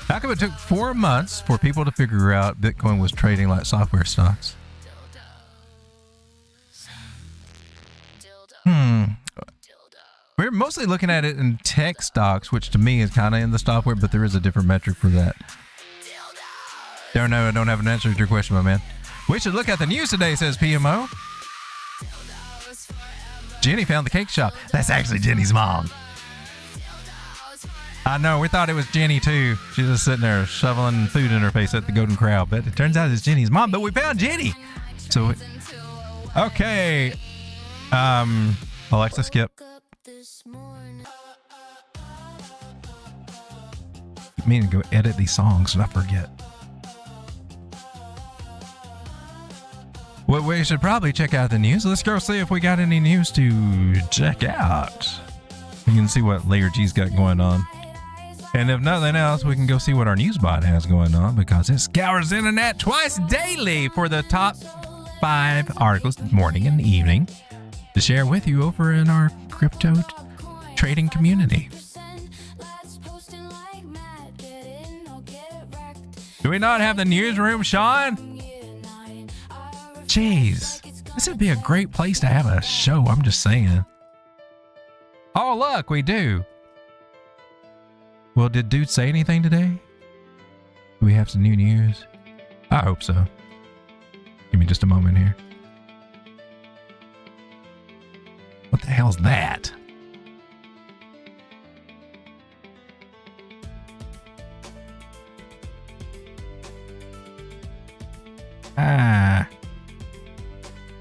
How come it took 4 months for people to figure out Bitcoin was trading like software stocks? We're mostly looking at it in tech stocks, which to me is kind of in the software, but there is a different metric for that. Don't know. I don't have an answer to your question, my man. We should look at the news today, says PMO. Jenny found the cake shop. That's actually Jenny's mom. I know, we thought it was Jenny too. She's just sitting there shoveling food in her face at the Golden Corral, but it turns out it's Jenny's mom, but we found Jenny. So, okay. Alexa, skip. I mean, go edit these songs and I forget. Well, we should probably check out the news. Let's go see if we got any news to check out. You can see what Layer G's got going on. And if nothing else, we can go see what our news bot has going on, because it scours the internet twice daily for the top 5 articles, morning and evening, to share with you over in our crypto trading community. Do we not have the newsroom, Sean? Jeez, this would be a great place to have a show, I'm just saying. Oh, look, we do. Well, did dude say anything today? Do we have some new news? I hope so. Give me just a moment here. What the hell's that?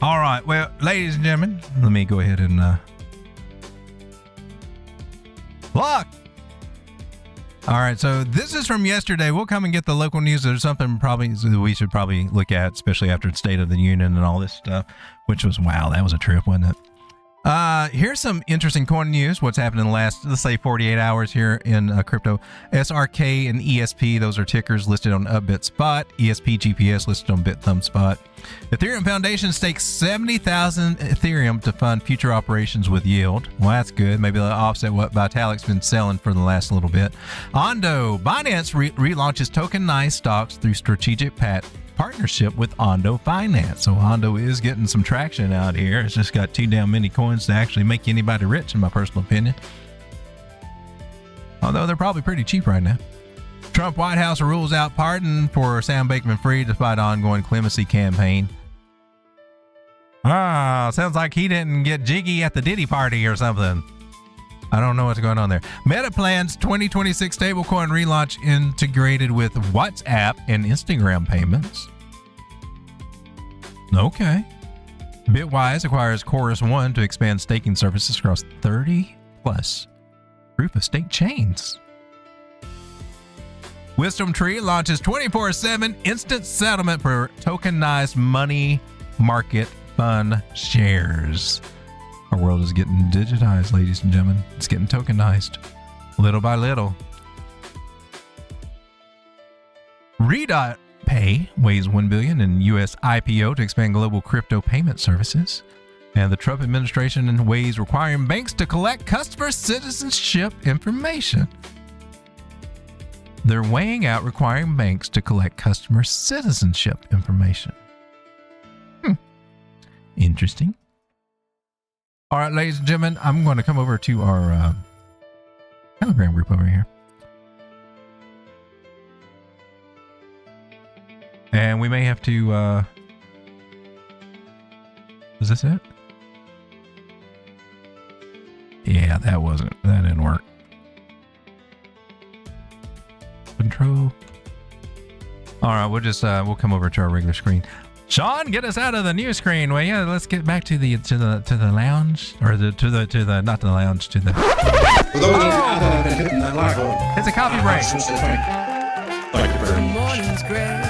All right. Well, ladies and gentlemen, let me go ahead and look. All right, so this is from yesterday. We'll come and get the local news. There's something probably we should probably look at, especially after the State of the Union and all this stuff, which was, wow, that was a trip, wasn't it? Here's some interesting coin news. What's happened in the last, let's say, 48 hours here in crypto. SRK and ESP, those are tickers listed on Upbit Spot. ESP GPS listed on BitThumb Spot. Ethereum Foundation stakes 70,000 Ethereum to fund future operations with yield. Well, that's good. Maybe they'll offset what Vitalik's been selling for the last little bit. Ondo, Binance relaunches tokenized stocks through strategic partnership with Ondo Finance. So Ondo is getting some traction out here. It's just got too damn many coins to actually make anybody rich, in my personal opinion. Although they're probably pretty cheap right now. Trump White House rules out pardon for Sam Bankman-Fried despite ongoing clemency campaign. Sounds like he didn't get jiggy at the Diddy party or something. I don't know what's going on there. Meta plans 2026 stablecoin relaunch integrated with WhatsApp and Instagram payments. Okay. Bitwise acquires Chorus One to expand staking services across 30 plus proof of stake chains. Wisdom Tree launches 24/7 instant settlement for tokenized money market fund shares. Our world is getting digitized, ladies and gentlemen. It's getting tokenized little by little. Redot Pay weighs $1 billion in U.S. IPO to expand global crypto payment services. And the Trump administration weighs requiring banks to collect customer citizenship information. They're weighing out requiring banks to collect customer citizenship information. Interesting. All right, ladies and gentlemen, I'm going to come over to our Telegram group over here. And we may have to, is this it? Yeah, that didn't work. Control. All right, we'll come over to our regular screen. Sean, get us out of the new screen. Well, yeah, let's get back to the lounge, or to the not the lounge, to the. For those of you out there that have been hitting that like button, It's a coffee break. Thank you very much. Morning's gray,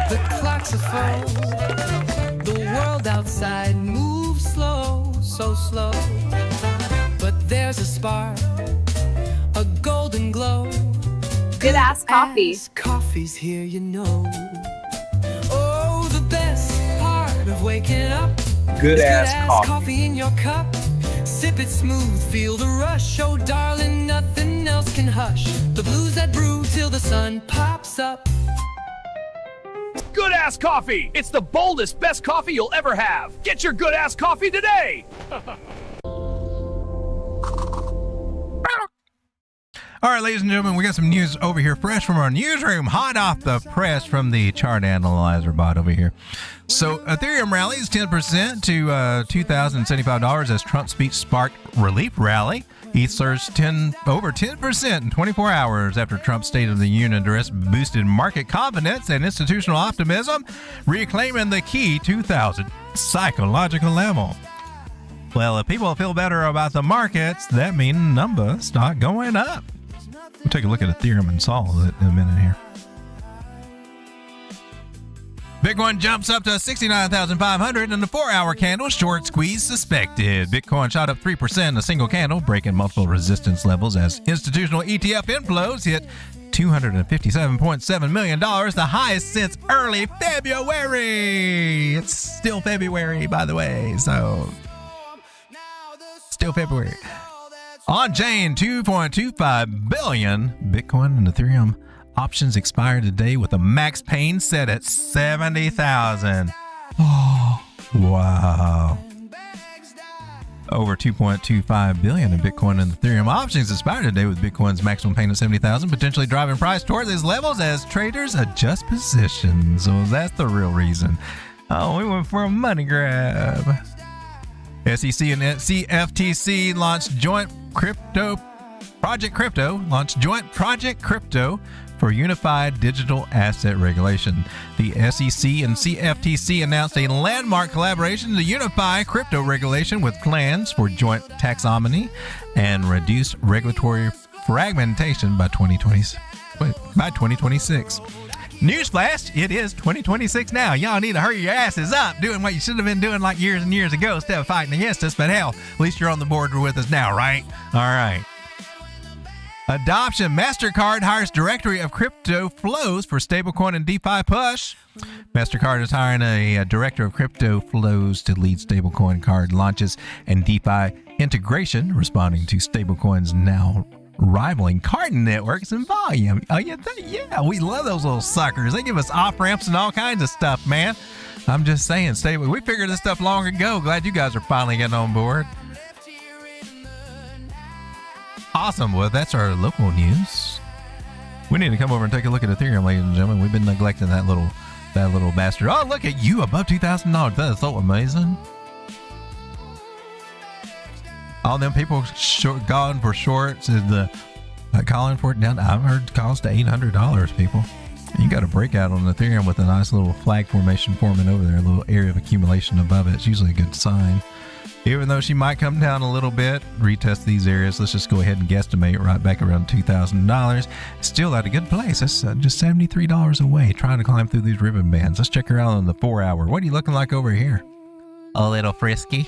the clocks are full. The world outside moves slow, so slow. But there's a spark, a golden glow. Good ass coffee. As coffee's here, you know. Oh, the best part of waking up. Good is ass coffee. In your cup. Sip it smooth, feel the rush. Oh, darling, nothing else can hush the blues that brew till the sun pops up. Good ass coffee. It's the boldest, best coffee you'll ever have. Get your good ass coffee today. All right, ladies and gentlemen, we got some news over here, fresh from our newsroom, hot off the press from the chart analyzer bot over here. So Ethereum rallies 10% to $2,075 as Trump's speech sparked relief rally. ETH surged over 10% in 24 hours after Trump's State of the Union address boosted market confidence and institutional optimism, reclaiming the key 2,000 psychological level. Well, if people feel better about the markets, that means numbers start going up. We'll take a look at Ethereum and Sol in a minute here. Bitcoin jumps up to 69,500 in the 4-hour candle. Short squeeze suspected. Bitcoin shot up 3% in a single candle, breaking multiple resistance levels as institutional ETF inflows hit $257.7 million, the highest since early February. It's still February, by the way, so still February. On-chain, 2.25 billion Bitcoin and Ethereum options expire today with a max pain set at 70,000. Oh, wow. Over 2.25 billion in Bitcoin and Ethereum options expire today with Bitcoin's maximum pain at 70,000, potentially driving price toward these levels as traders adjust positions. So that's the real reason. Oh, we went for a money grab. SEC and CFTC launched joint Project Crypto for unified digital asset regulation. The SEC and CFTC announced a landmark collaboration to unify crypto regulation with plans for joint taxonomy and reduce regulatory fragmentation by 2026. Newsflash, it is 2026 now. Y'all need to hurry your asses up doing what you should have been doing like years and years ago instead of fighting against us. But hell, at least you're on the board with us now, right? All right. Adoption. MasterCard hires directory of crypto flows for stablecoin and DeFi push. MasterCard is hiring a director of crypto flows to lead stablecoin card launches and DeFi integration, responding to stablecoins now rivaling card networks in volume. Oh, you think? Yeah, we love those little suckers. They give us off-ramps and all kinds of stuff, man. I'm just saying, we figured this stuff long ago. Glad you guys are finally getting on board. Awesome. Well, that's our local news. We need to come over and take a look at Ethereum, ladies and gentlemen. We've been neglecting that little bastard. Oh, look at you, above $2,000. That is so amazing. All them people gone for shorts is calling for it down. I've heard calls to $800, people. You got a breakout on Ethereum with a nice little flag formation forming over there, a little area of accumulation above it. It's usually a good sign. Even though she might come down a little bit, retest these areas. Let's just go ahead and guesstimate right back around $2,000. Still at a good place. That's just $73 away, trying to climb through these ribbon bands. Let's check her out on the 4-hour. What are you looking like over here? A little frisky.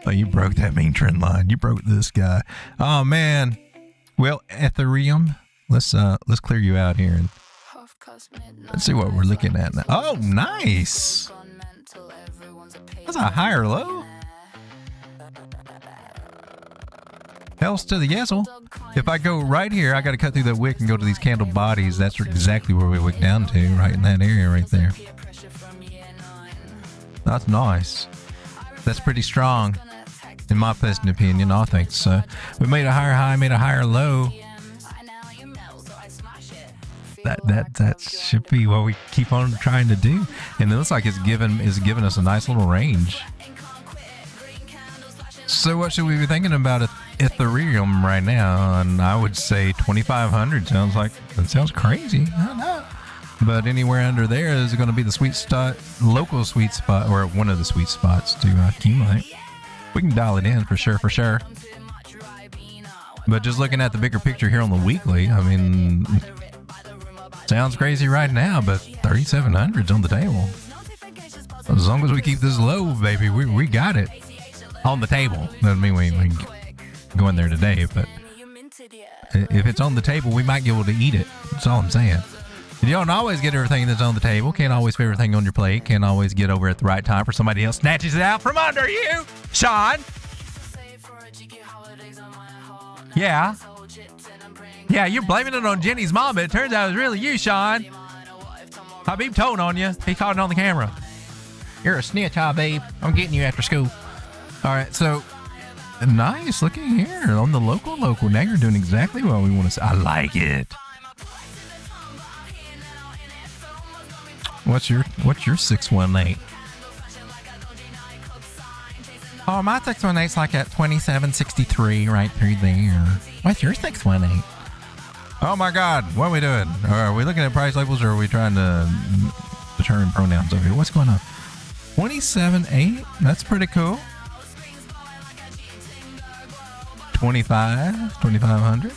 Oh, you broke that mean trend line. You broke this guy. Oh man. Well, Ethereum, let's clear you out here and let's see what we're looking at now. Oh, nice. That's a higher low. Hells to the yezzle. If I go right here, I got to cut through that wick and go to these candle bodies. That's exactly where we wick down to, right in that area right there. That's nice. That's pretty strong, in my personal opinion. I think so. We made a higher high, made a higher low. That should be what we keep on trying to do. And it looks like it's giving us a nice little range. So what should we be thinking about Ethereum right now? And I would say 2,500 sounds crazy. I don't know. But anywhere under there is going to be the local sweet spot, or one of the sweet spots to accumulate. We can dial it in for sure. But just looking at the bigger picture here on the weekly, I mean, Sounds crazy right now, but 3,700's on the table. As long as we keep this low, baby, we got it on the table. Doesn't mean we go in there today, but if it's on the table, we might be able to eat it. That's all I'm saying. You don't always get everything that's on the table. Can't always fit everything on your plate. Can't always get over at the right time for somebody else snatches it out from under you. Sean. Yeah. Yeah, you're blaming it on Jenny's mom, but it turns out it was really you, Sean. Habib told on you. He caught it on the camera. You're a snitch, Habib. I'm getting you after school. All right, so nice looking here on the local. Now you're doing exactly what we want to say. I like it. What's your 618? Oh, my 618's like at 2763 right through there. What's your 618? Oh my God, what are we doing? Are we looking at price labels or are we trying to determine pronouns over here? What's going on? 27.8? That's pretty cool. 2,500.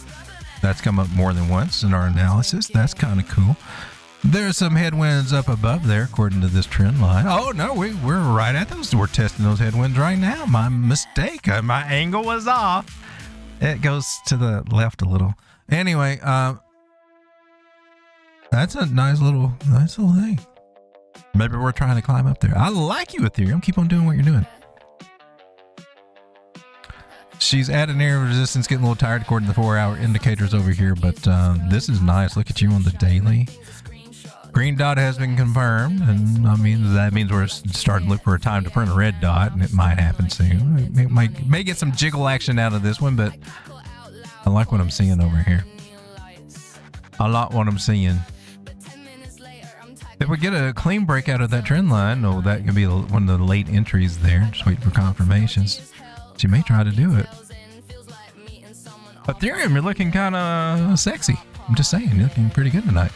That's come up more than once in our analysis. That's kind of cool. There's some headwinds up above there, according to this trend line. Oh, no, we're right at those. We're testing those headwinds right now. My mistake. My angle was off. It goes to the left a little. Anyway, that's a nice little thing. Maybe we're trying to climb up there. I like you, Ethereum. Keep on doing what you're doing. She's at an area of resistance, getting a little tired according to the 4-hour indicators over here, but this is nice. Look at you on the daily. Green dot has been confirmed, and I mean that means we're starting to look for a time to print a red dot, and it might happen soon. It may get some jiggle action out of this one, but I like what I'm seeing over here. I like what I'm seeing. If we get a clean breakout of that trend line, oh, that could be one of the late entries there. Just wait for confirmations. She may try to do it. Ethereum, you're looking kind of sexy. I'm just saying, you're looking pretty good tonight.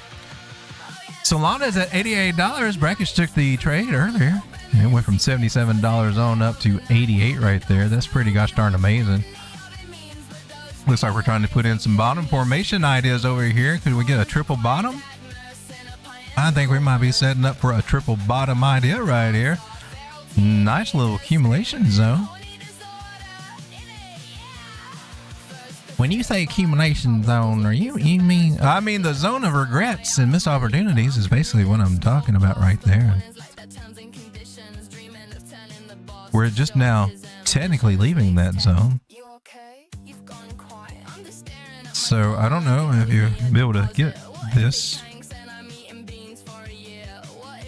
Solana is at $88. Brackets took the trade earlier. It went from $77 on up to $88 right there. That's pretty gosh darn amazing. Looks like we're trying to put in some bottom formation ideas over here. Could we get a triple bottom? I think we might be setting up for a triple bottom idea right here. Nice little accumulation zone. When you say accumulation zone, I mean the zone of regrets and missed opportunities is basically what I'm talking about right there. We're just now technically leaving that zone. So I don't know if you'll be able to get this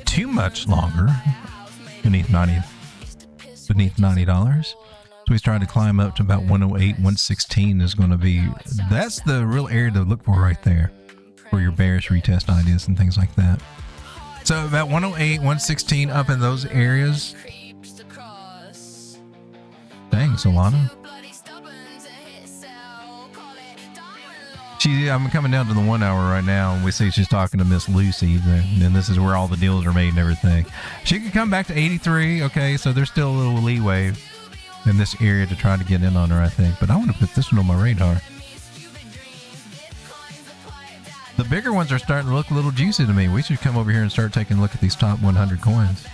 too much longer beneath $90. So he's trying to climb up to about 108, 116 is going to be, that's the real area to look for right there for your bearish retest ideas and things like that. So about 108, 116 up in those areas. Dang, Solana. I'm coming down to the 1 hour right now, and we see she's talking to Miss Lucy, and this is where all the deals are made and everything. She could come back to 83, okay, so there's still a little leeway in this area to try to get in on her, I think. But I want to put this one on my radar. The bigger ones are starting to look a little juicy to me. We should come over here and start taking a look at these top 100 coins.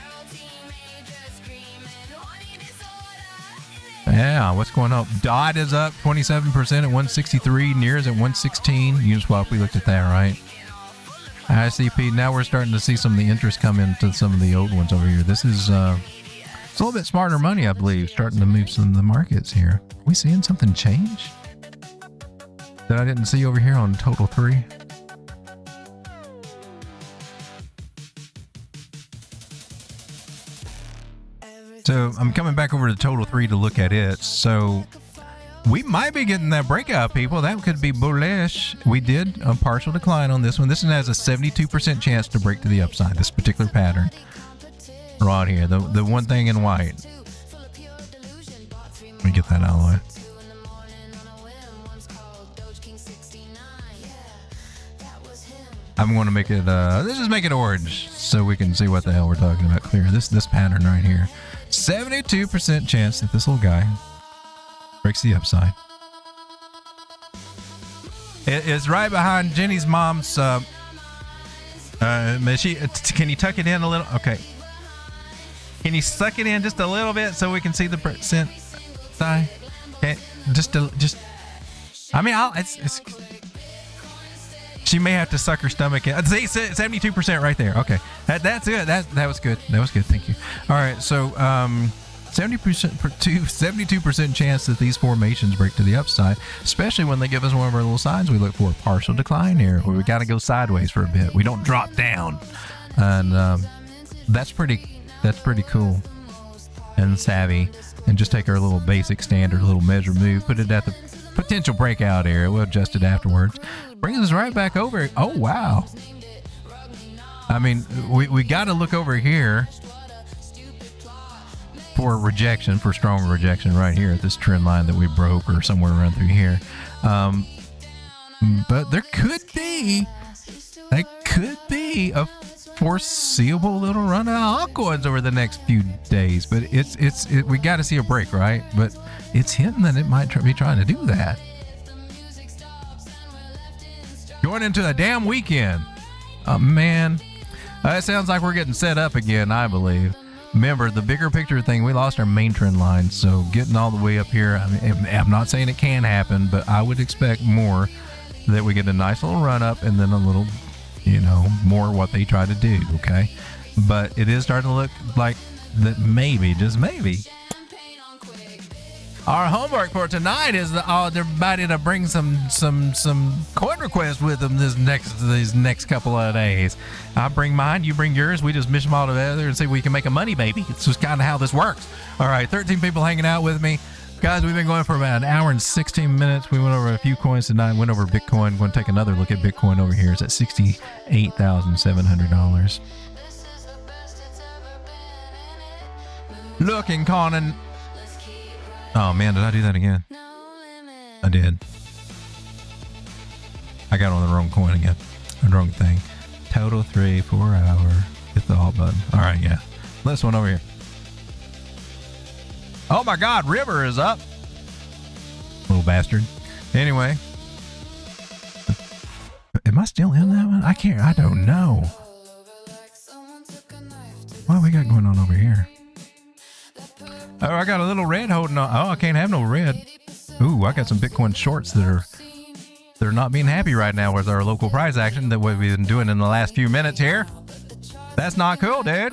Yeah, what's going on? DOT is up 27% at 163. NEAR is at 116. Uniswap, we looked at that, right? ICP, now we're starting to see some of the interest come into some of the old ones over here. This is it's a little bit smarter money, I believe, starting to move some of the markets here. Are we seeing something change that I didn't see over here on Total 3? So I'm coming back over to Total 3 to look at it. So we might be getting that breakout, people. That could be bullish. We did a partial decline on this one. This one has a 72% chance to break to the upside, this particular pattern. Right here, the one thing in white. Let me get that out of the way. I'm going to make it, let's just make it orange so we can see what the hell we're talking about clear. This pattern right here. 72% chance that this little guy breaks the upside. It is right behind Jenny's mom's Can you tuck it in a little? Okay. Can you suck it in just a little bit so we can see the percent? Okay. I mean, it's. She may have to suck her stomach in. See, 72% right there. Okay, that's good. That was good. That was good. Thank you. All right, so 72% chance that these formations break to the upside, especially when they give us one of our little signs we look for, partial decline here, where we got to go sideways for a bit. We don't drop down, and that's pretty cool and savvy. And just take our little basic standard little measure move, put it at the potential breakout area. We'll adjust it afterwards. Brings us right back over. Oh, wow. I mean, we got to look over here for rejection, for strong rejection right here at this trend line that we broke or somewhere around through here. But there could be a foreseeable little run of altcoins over the next few days, but we got to see a break, right? But it's hinting that it might be trying to do that. Going into a damn weekend. Oh, man. It sounds like we're getting set up again, I believe. Remember, the bigger picture thing, we lost our main trend line, so getting all the way up here, I mean, I'm not saying it can happen, but I would expect more, that we get a nice little run up and then a little, more what they try to do, okay? But it is starting to look like that maybe, just maybe. Our homework for tonight is everybody to bring some coin requests with them these next couple of days. I bring mine, you bring yours. We just mish them all together and see if we can make a money baby. It's just kind of how this works. All right, 13 people hanging out with me. Guys, we've been going for about an hour and 16 minutes. We went over a few coins tonight, went over Bitcoin. We're going to take another look at Bitcoin over here. It's at $68,700. Looking, Conan. Oh, man, did I do that again? I did. I got on the wrong coin again. The wrong thing. Total 3, 4 hour. Hit the alt button. All right, yeah. This one over here. Oh my God, River is up. Little bastard. Anyway. Am I still in that one? I don't know. What we got going on over here? Oh, I got a little red holding on. Oh, I can't have no red. Ooh, I got some Bitcoin shorts that they're not being happy right now with our local price action that we've been doing in the last few minutes here. That's not cool, dude.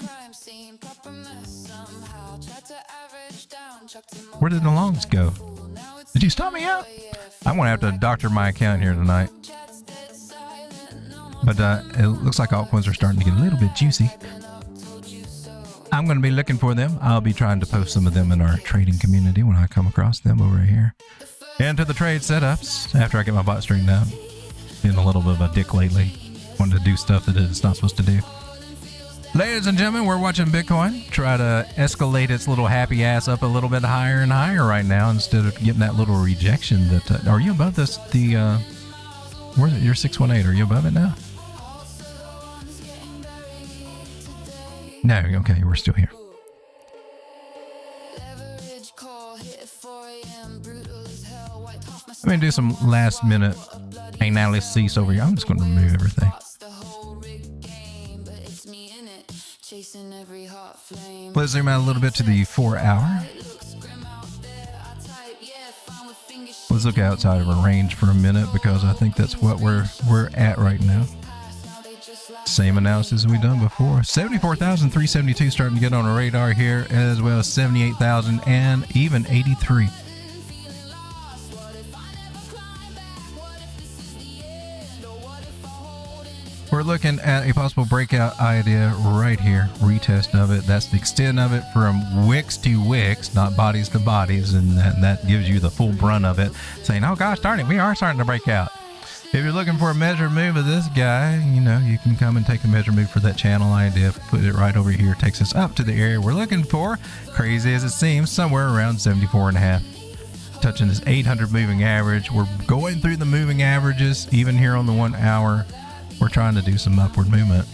Where did the longs go? Did you stop me out? I'm going to have to doctor my account here tonight. But it looks like altcoins are starting to get a little bit juicy. I'm going to be looking for them. I'll be trying to post some of them in our trading community when I come across them over here. Into the trade setups after I get my bot straightened out. Being a little bit of a dick lately. Wanting to do stuff that it's not supposed to do. Ladies and gentlemen, we're watching Bitcoin try to escalate its little happy ass up a little bit higher and higher right now instead of getting that little rejection. That are you above this? Where's it? You're 618. Are you above it now? No. Okay, we're still here. I'm gonna do some last minute analysis over here. I'm just gonna remove everything. Let's zoom out a little bit to the 4 hour. Let's look outside of our range for a minute because I think that's what we're at right now. Same analysis we've done before. 74,372 starting to get on our radar here, as well as 78,000 and even 83. We're looking at a possible breakout idea right here. Retest of it. That's the extent of it from wicks to wicks, not bodies to bodies, and that gives you the full brunt of it. Saying, oh gosh darn it, we are starting to break out. If you're looking for a measured move of this guy, you can come and take a measured move for that channel idea. Put it right over here. Takes us up to the area we're looking for. Crazy as it seems, somewhere around 74.5. Touching this 800 moving average. We're going through the moving averages, even here on the 1 hour. We're trying to do some upward movement.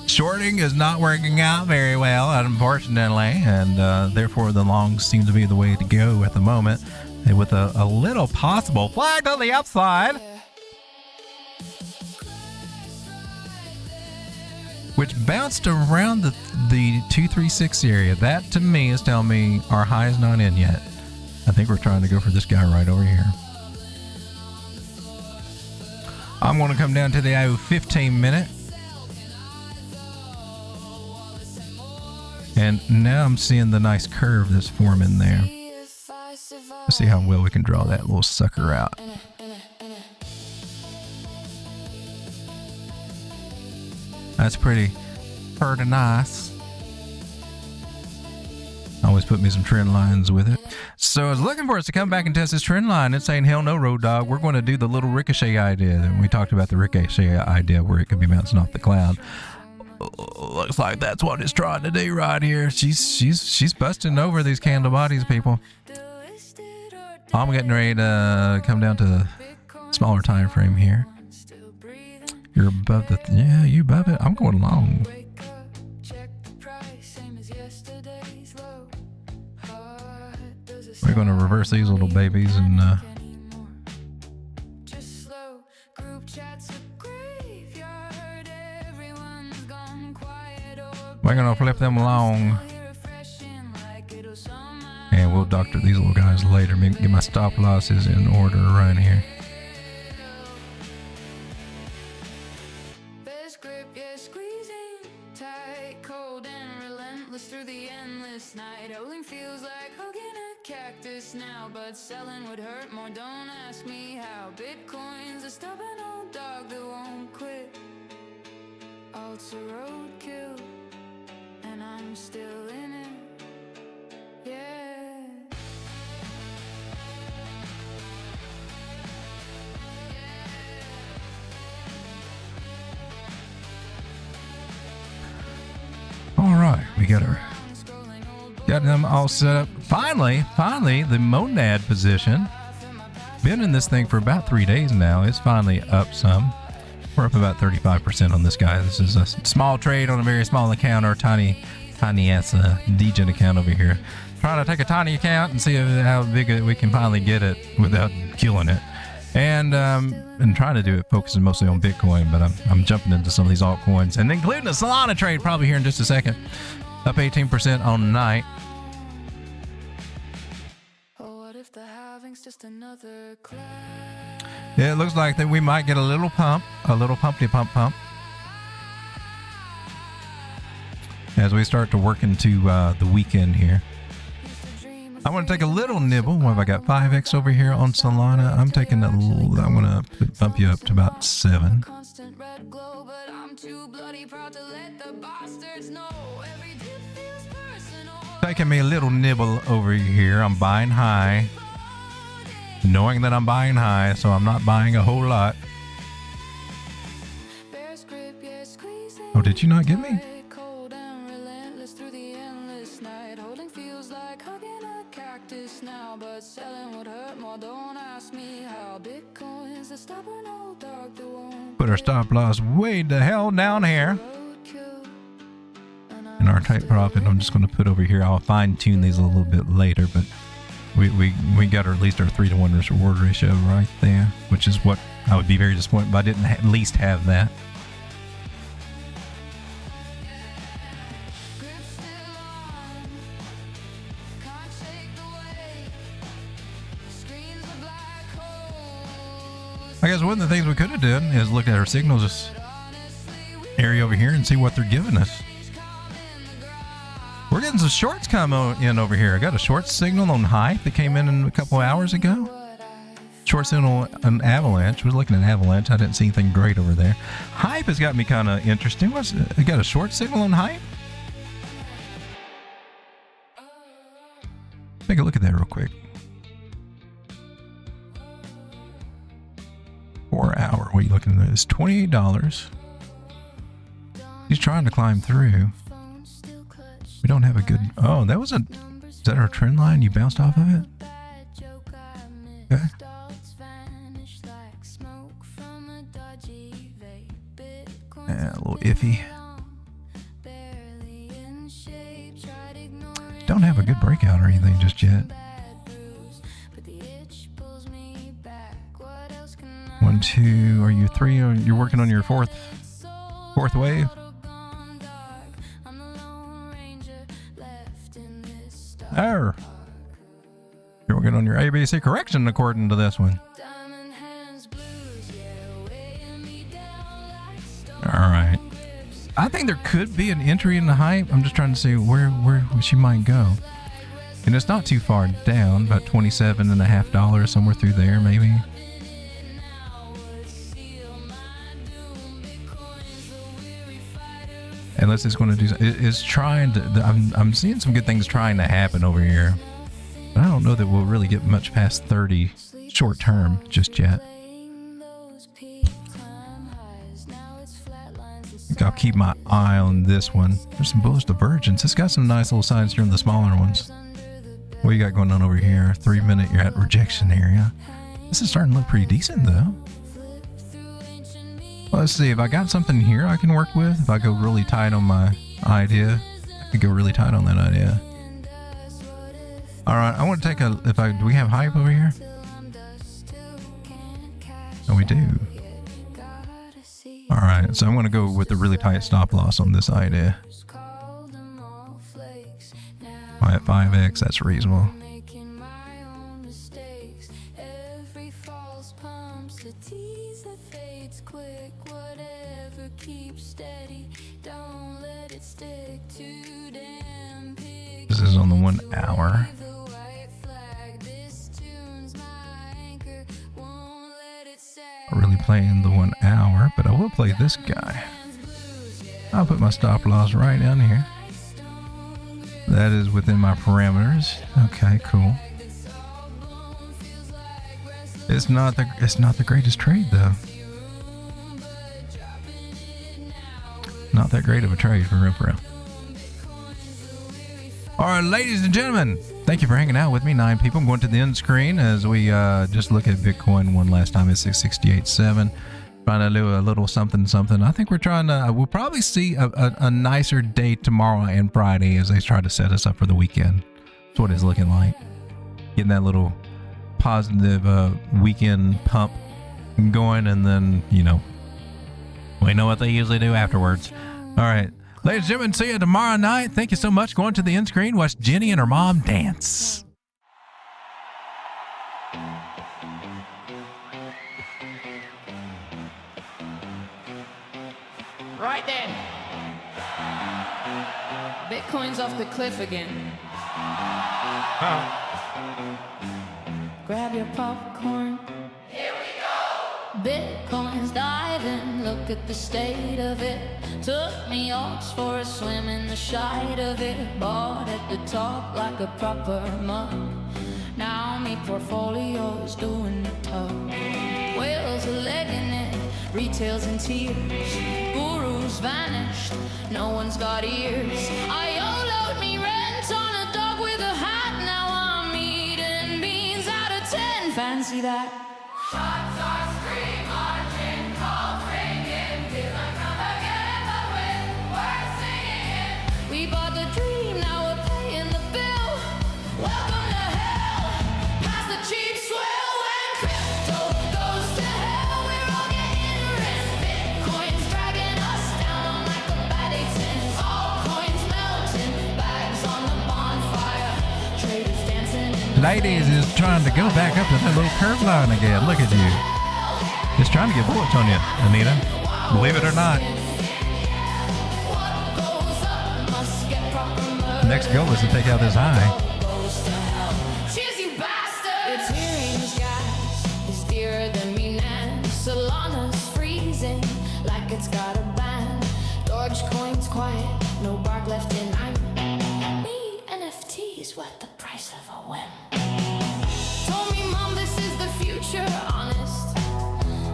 Shorting is not working out very well, unfortunately, and therefore the longs seem to be the way to go at the moment. And with a little possible flag on the upside. which bounced around the 236 area. That to me is telling me our high is not in yet. I think we're trying to go for this guy right over here. I'm going to come down to the 15 minute. And now I'm seeing the nice curve that's forming there. Let's see how well we can draw that little sucker out. That's pretty nice. Always put me some trend lines with it. So I was looking for us to come back and test this trend line. It's saying, hell no, Road Dog. We're going to do the little ricochet idea. We talked about the ricochet idea where it could be bouncing off the cloud. Looks like that's what it's trying to do right here. She's busting over these candle bodies, people. I'm getting ready to come down to the smaller time frame here. You're above the you above it. I'm going long. We're going to reverse these little babies and we're going to flip them along. And we'll doctor these little guys later. Get my stop losses in order right here. Now, but selling would hurt more. Don't ask me how. Bitcoin's a stubborn old dog that won't quit. Alt's a roadkill, and I'm still in it. Yeah. All right, we got them all set up. Finally, the monad position. Been in this thing for about 3 days now. It's finally up some. We're up about 35% on this guy. This is a small trade on a very small account, or tiny ass degen account over here. Trying to take a tiny account and see how big we can finally get it without killing it. And trying to do it focusing mostly on Bitcoin, but I'm jumping into some of these altcoins and including a Solana trade probably here in just a second. Up 18% on the night. Yeah, it looks like that we might get a little pump, a little pumpty pump as we start to work into the weekend here. I want to take a little nibble. What have I got? 5x over here on Solana. I'm taking a little, I'm going to bump you up to about 7. Taking me a little nibble over here. I'm buying high. Knowing that I'm buying high, so I'm not buying a whole lot. Oh, did you not get me? Put our stop loss way the hell down here. And our take profit, I'm just going to put over here. I'll fine tune these a little bit later, but we got at least our 3-to-1 reward ratio right there, which is what I would be very disappointed if I didn't at least have that. I guess one of the things we could have done is look at our signals this area over here and see what they're giving us. We're getting some shorts come in over here. I got a short signal on Hype that came in a couple hours ago. Short signal on Avalanche. I was looking at Avalanche. I didn't see anything great over there. Hype has got me kind of interesting. I got a short signal on Hype. Take a look at that real quick. 4 hour. What are you looking at? It's $28. He's trying to climb through. We don't have a good... Oh, that was a... Is that our trend line? You bounced off of it? Okay. Yeah, a little iffy. Don't have a good breakout or anything just yet. 1, 2... Are you 3? You're working on your fourth wave? Error. You're working on your ABC correction according to this one. Alright. I think there could be an entry in the hype. I'm just trying to see where she might go. And it's not too far down, about $27.50, somewhere through there, maybe. Unless it's going to do, it's trying to. I'm seeing some good things trying to happen over here, but I don't know that we'll really get much past 30 short term just yet. I'll keep my eye on this one. There's some bullish divergence. It's got some nice little signs here in the smaller ones. What you got going on over here? 3 minute, you're at rejection area. This is starting to look pretty decent though. Well, let's see, if I got something here I can work with, if I go really tight on my idea, I could go really tight on that idea. All right, I want to take a, do we have hype over here? Oh, we do. All right, so I'm going to go with the really tight stop loss on this idea. At 5x, that's reasonable. This is on the 1 hour. I'm really playing the 1 hour, but I will play this guy. I'll put my stop loss right down here. That is within my parameters. Okay, cool. It's not the greatest trade though. Not that great of a trade for real. All right, ladies and gentlemen, thank you for hanging out with me. 9 people. I'm going to the end screen as we just look at Bitcoin one last time at 668.7. Trying to do a little something. I think we're trying to, we'll probably see a nicer day tomorrow and Friday as they try to set us up for the weekend. That's what it's looking like. Getting that little positive weekend pump going, and then, you know, we know what they usually do afterwards. All right. Ladies and gentlemen, see you tomorrow night. Thank you so much. Going to the end screen, watch Jenny and her mom dance. Right then. Bitcoin's off the cliff again. Grab your popcorn. Here we go. Bitcoin's diving. Look at the state of it. Took me off for a swim in the shide of it. Bought at the top like a proper mug. Now me portfolio's doing the tug. Whales are legging it. Retail's in tears. Gurus vanished. No one's got ears. I YOLO'd me rent on a dog with a hat. Now I'm eating beans out of 10. Fancy that? Shots are scream, margin calls ringing. Feel like I'm again, but with words singing. We bought the dream, now we're paying the bill. Welcome to hell. Past the cheap swill when crypto goes to hell. We're all getting rich. Bitcoin's dragging us down like a bad tin. Altcoins melting, bags on the bonfire. Traders dancing in the Ladies is trying to go back up to that little curve line again. Look at you. It's trying to get bullets on you, Anita. Believe it or not. The next goal is to take out this high. Cheers, you bastard! Ethereum's gas is dearer than me now. Solana's freezing like it's got a ban. Dogecoin's quiet, no bark left in I'm. Need NFTs, what the price of a whim. Told me, Mom, this is the future, honest.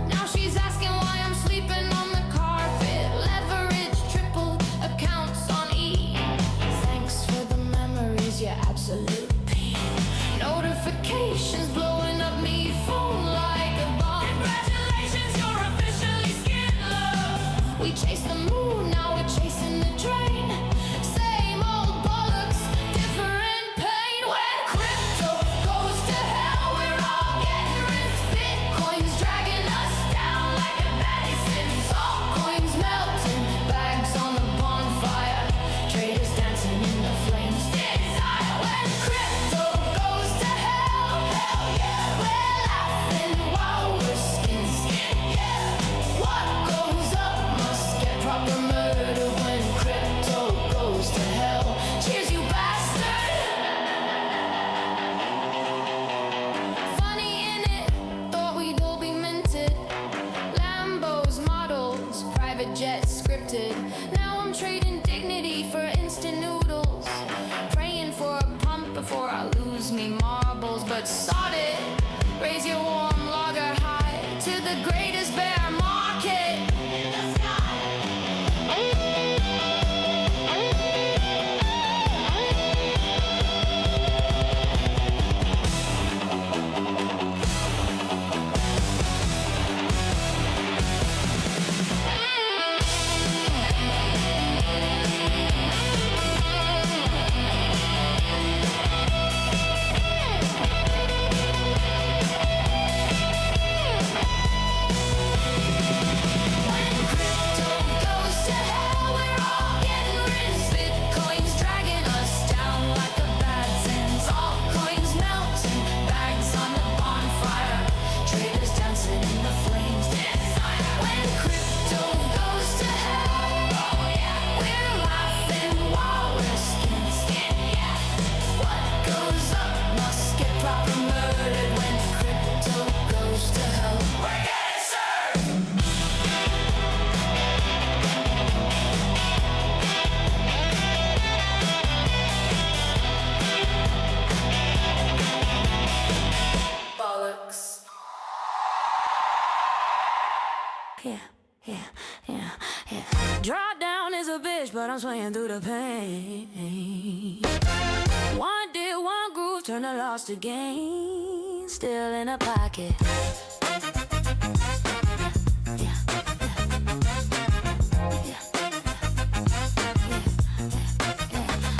Now she's asking why I'm sleeping on the carpet. Leverage tripled, accounts on E. Thanks for the memories, you absolute P. Notifications blowing up me phone like a bomb. Congratulations, you're officially skin love. We chase the moon, now we're chasing the train. Same old bollocks, different pain. When crypto goes to hell, we're all getting ripped. Bitcoin's dragging us down like a baddie sins. Altcoins melting, bags on the bonfire. Traders dancing in the flames. Desire when crypto set scripted. Now I'm trading dignity for instant noodles. Praying for a pump before I lose me marbles. But sod it, raise your warm lager high to the greatest bear market in the sky. Drawdown is a bitch, but I'm swinging through the pain. One did one groove, turn a loss to gain. Still in a pocket.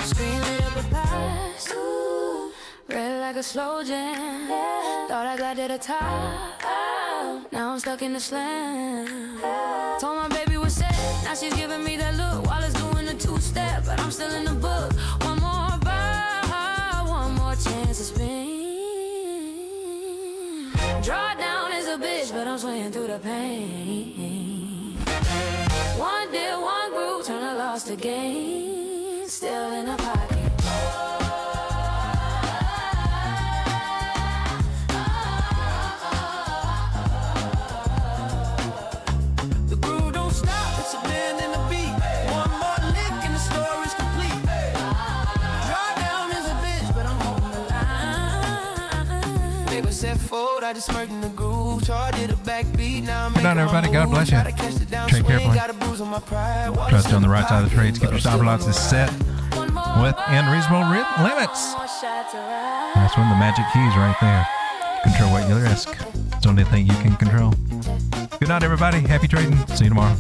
Screen lit up a past. Red like a slow jam. Thought I got to the top. Now I'm stuck in the slam. Told my baby what's set. Now she's giving me that look while it's doing a two-step. But I'm still in the book. One more buy, one more chance to spin. Drawdown is a bitch, but I'm swinging through the pain. One did one group, turn a loss to gain. Still in the pocket. I just smirked in the groove, charted a backbeat. Now I'm good night, everybody. God bless you. Trade carefully. Trust on the right side of the trades. Keep your stop losses set within reasonable limits. That's one of the magic keys right there. Control what you risk. It's the only thing you can control. Good night, everybody. Happy trading. See you tomorrow.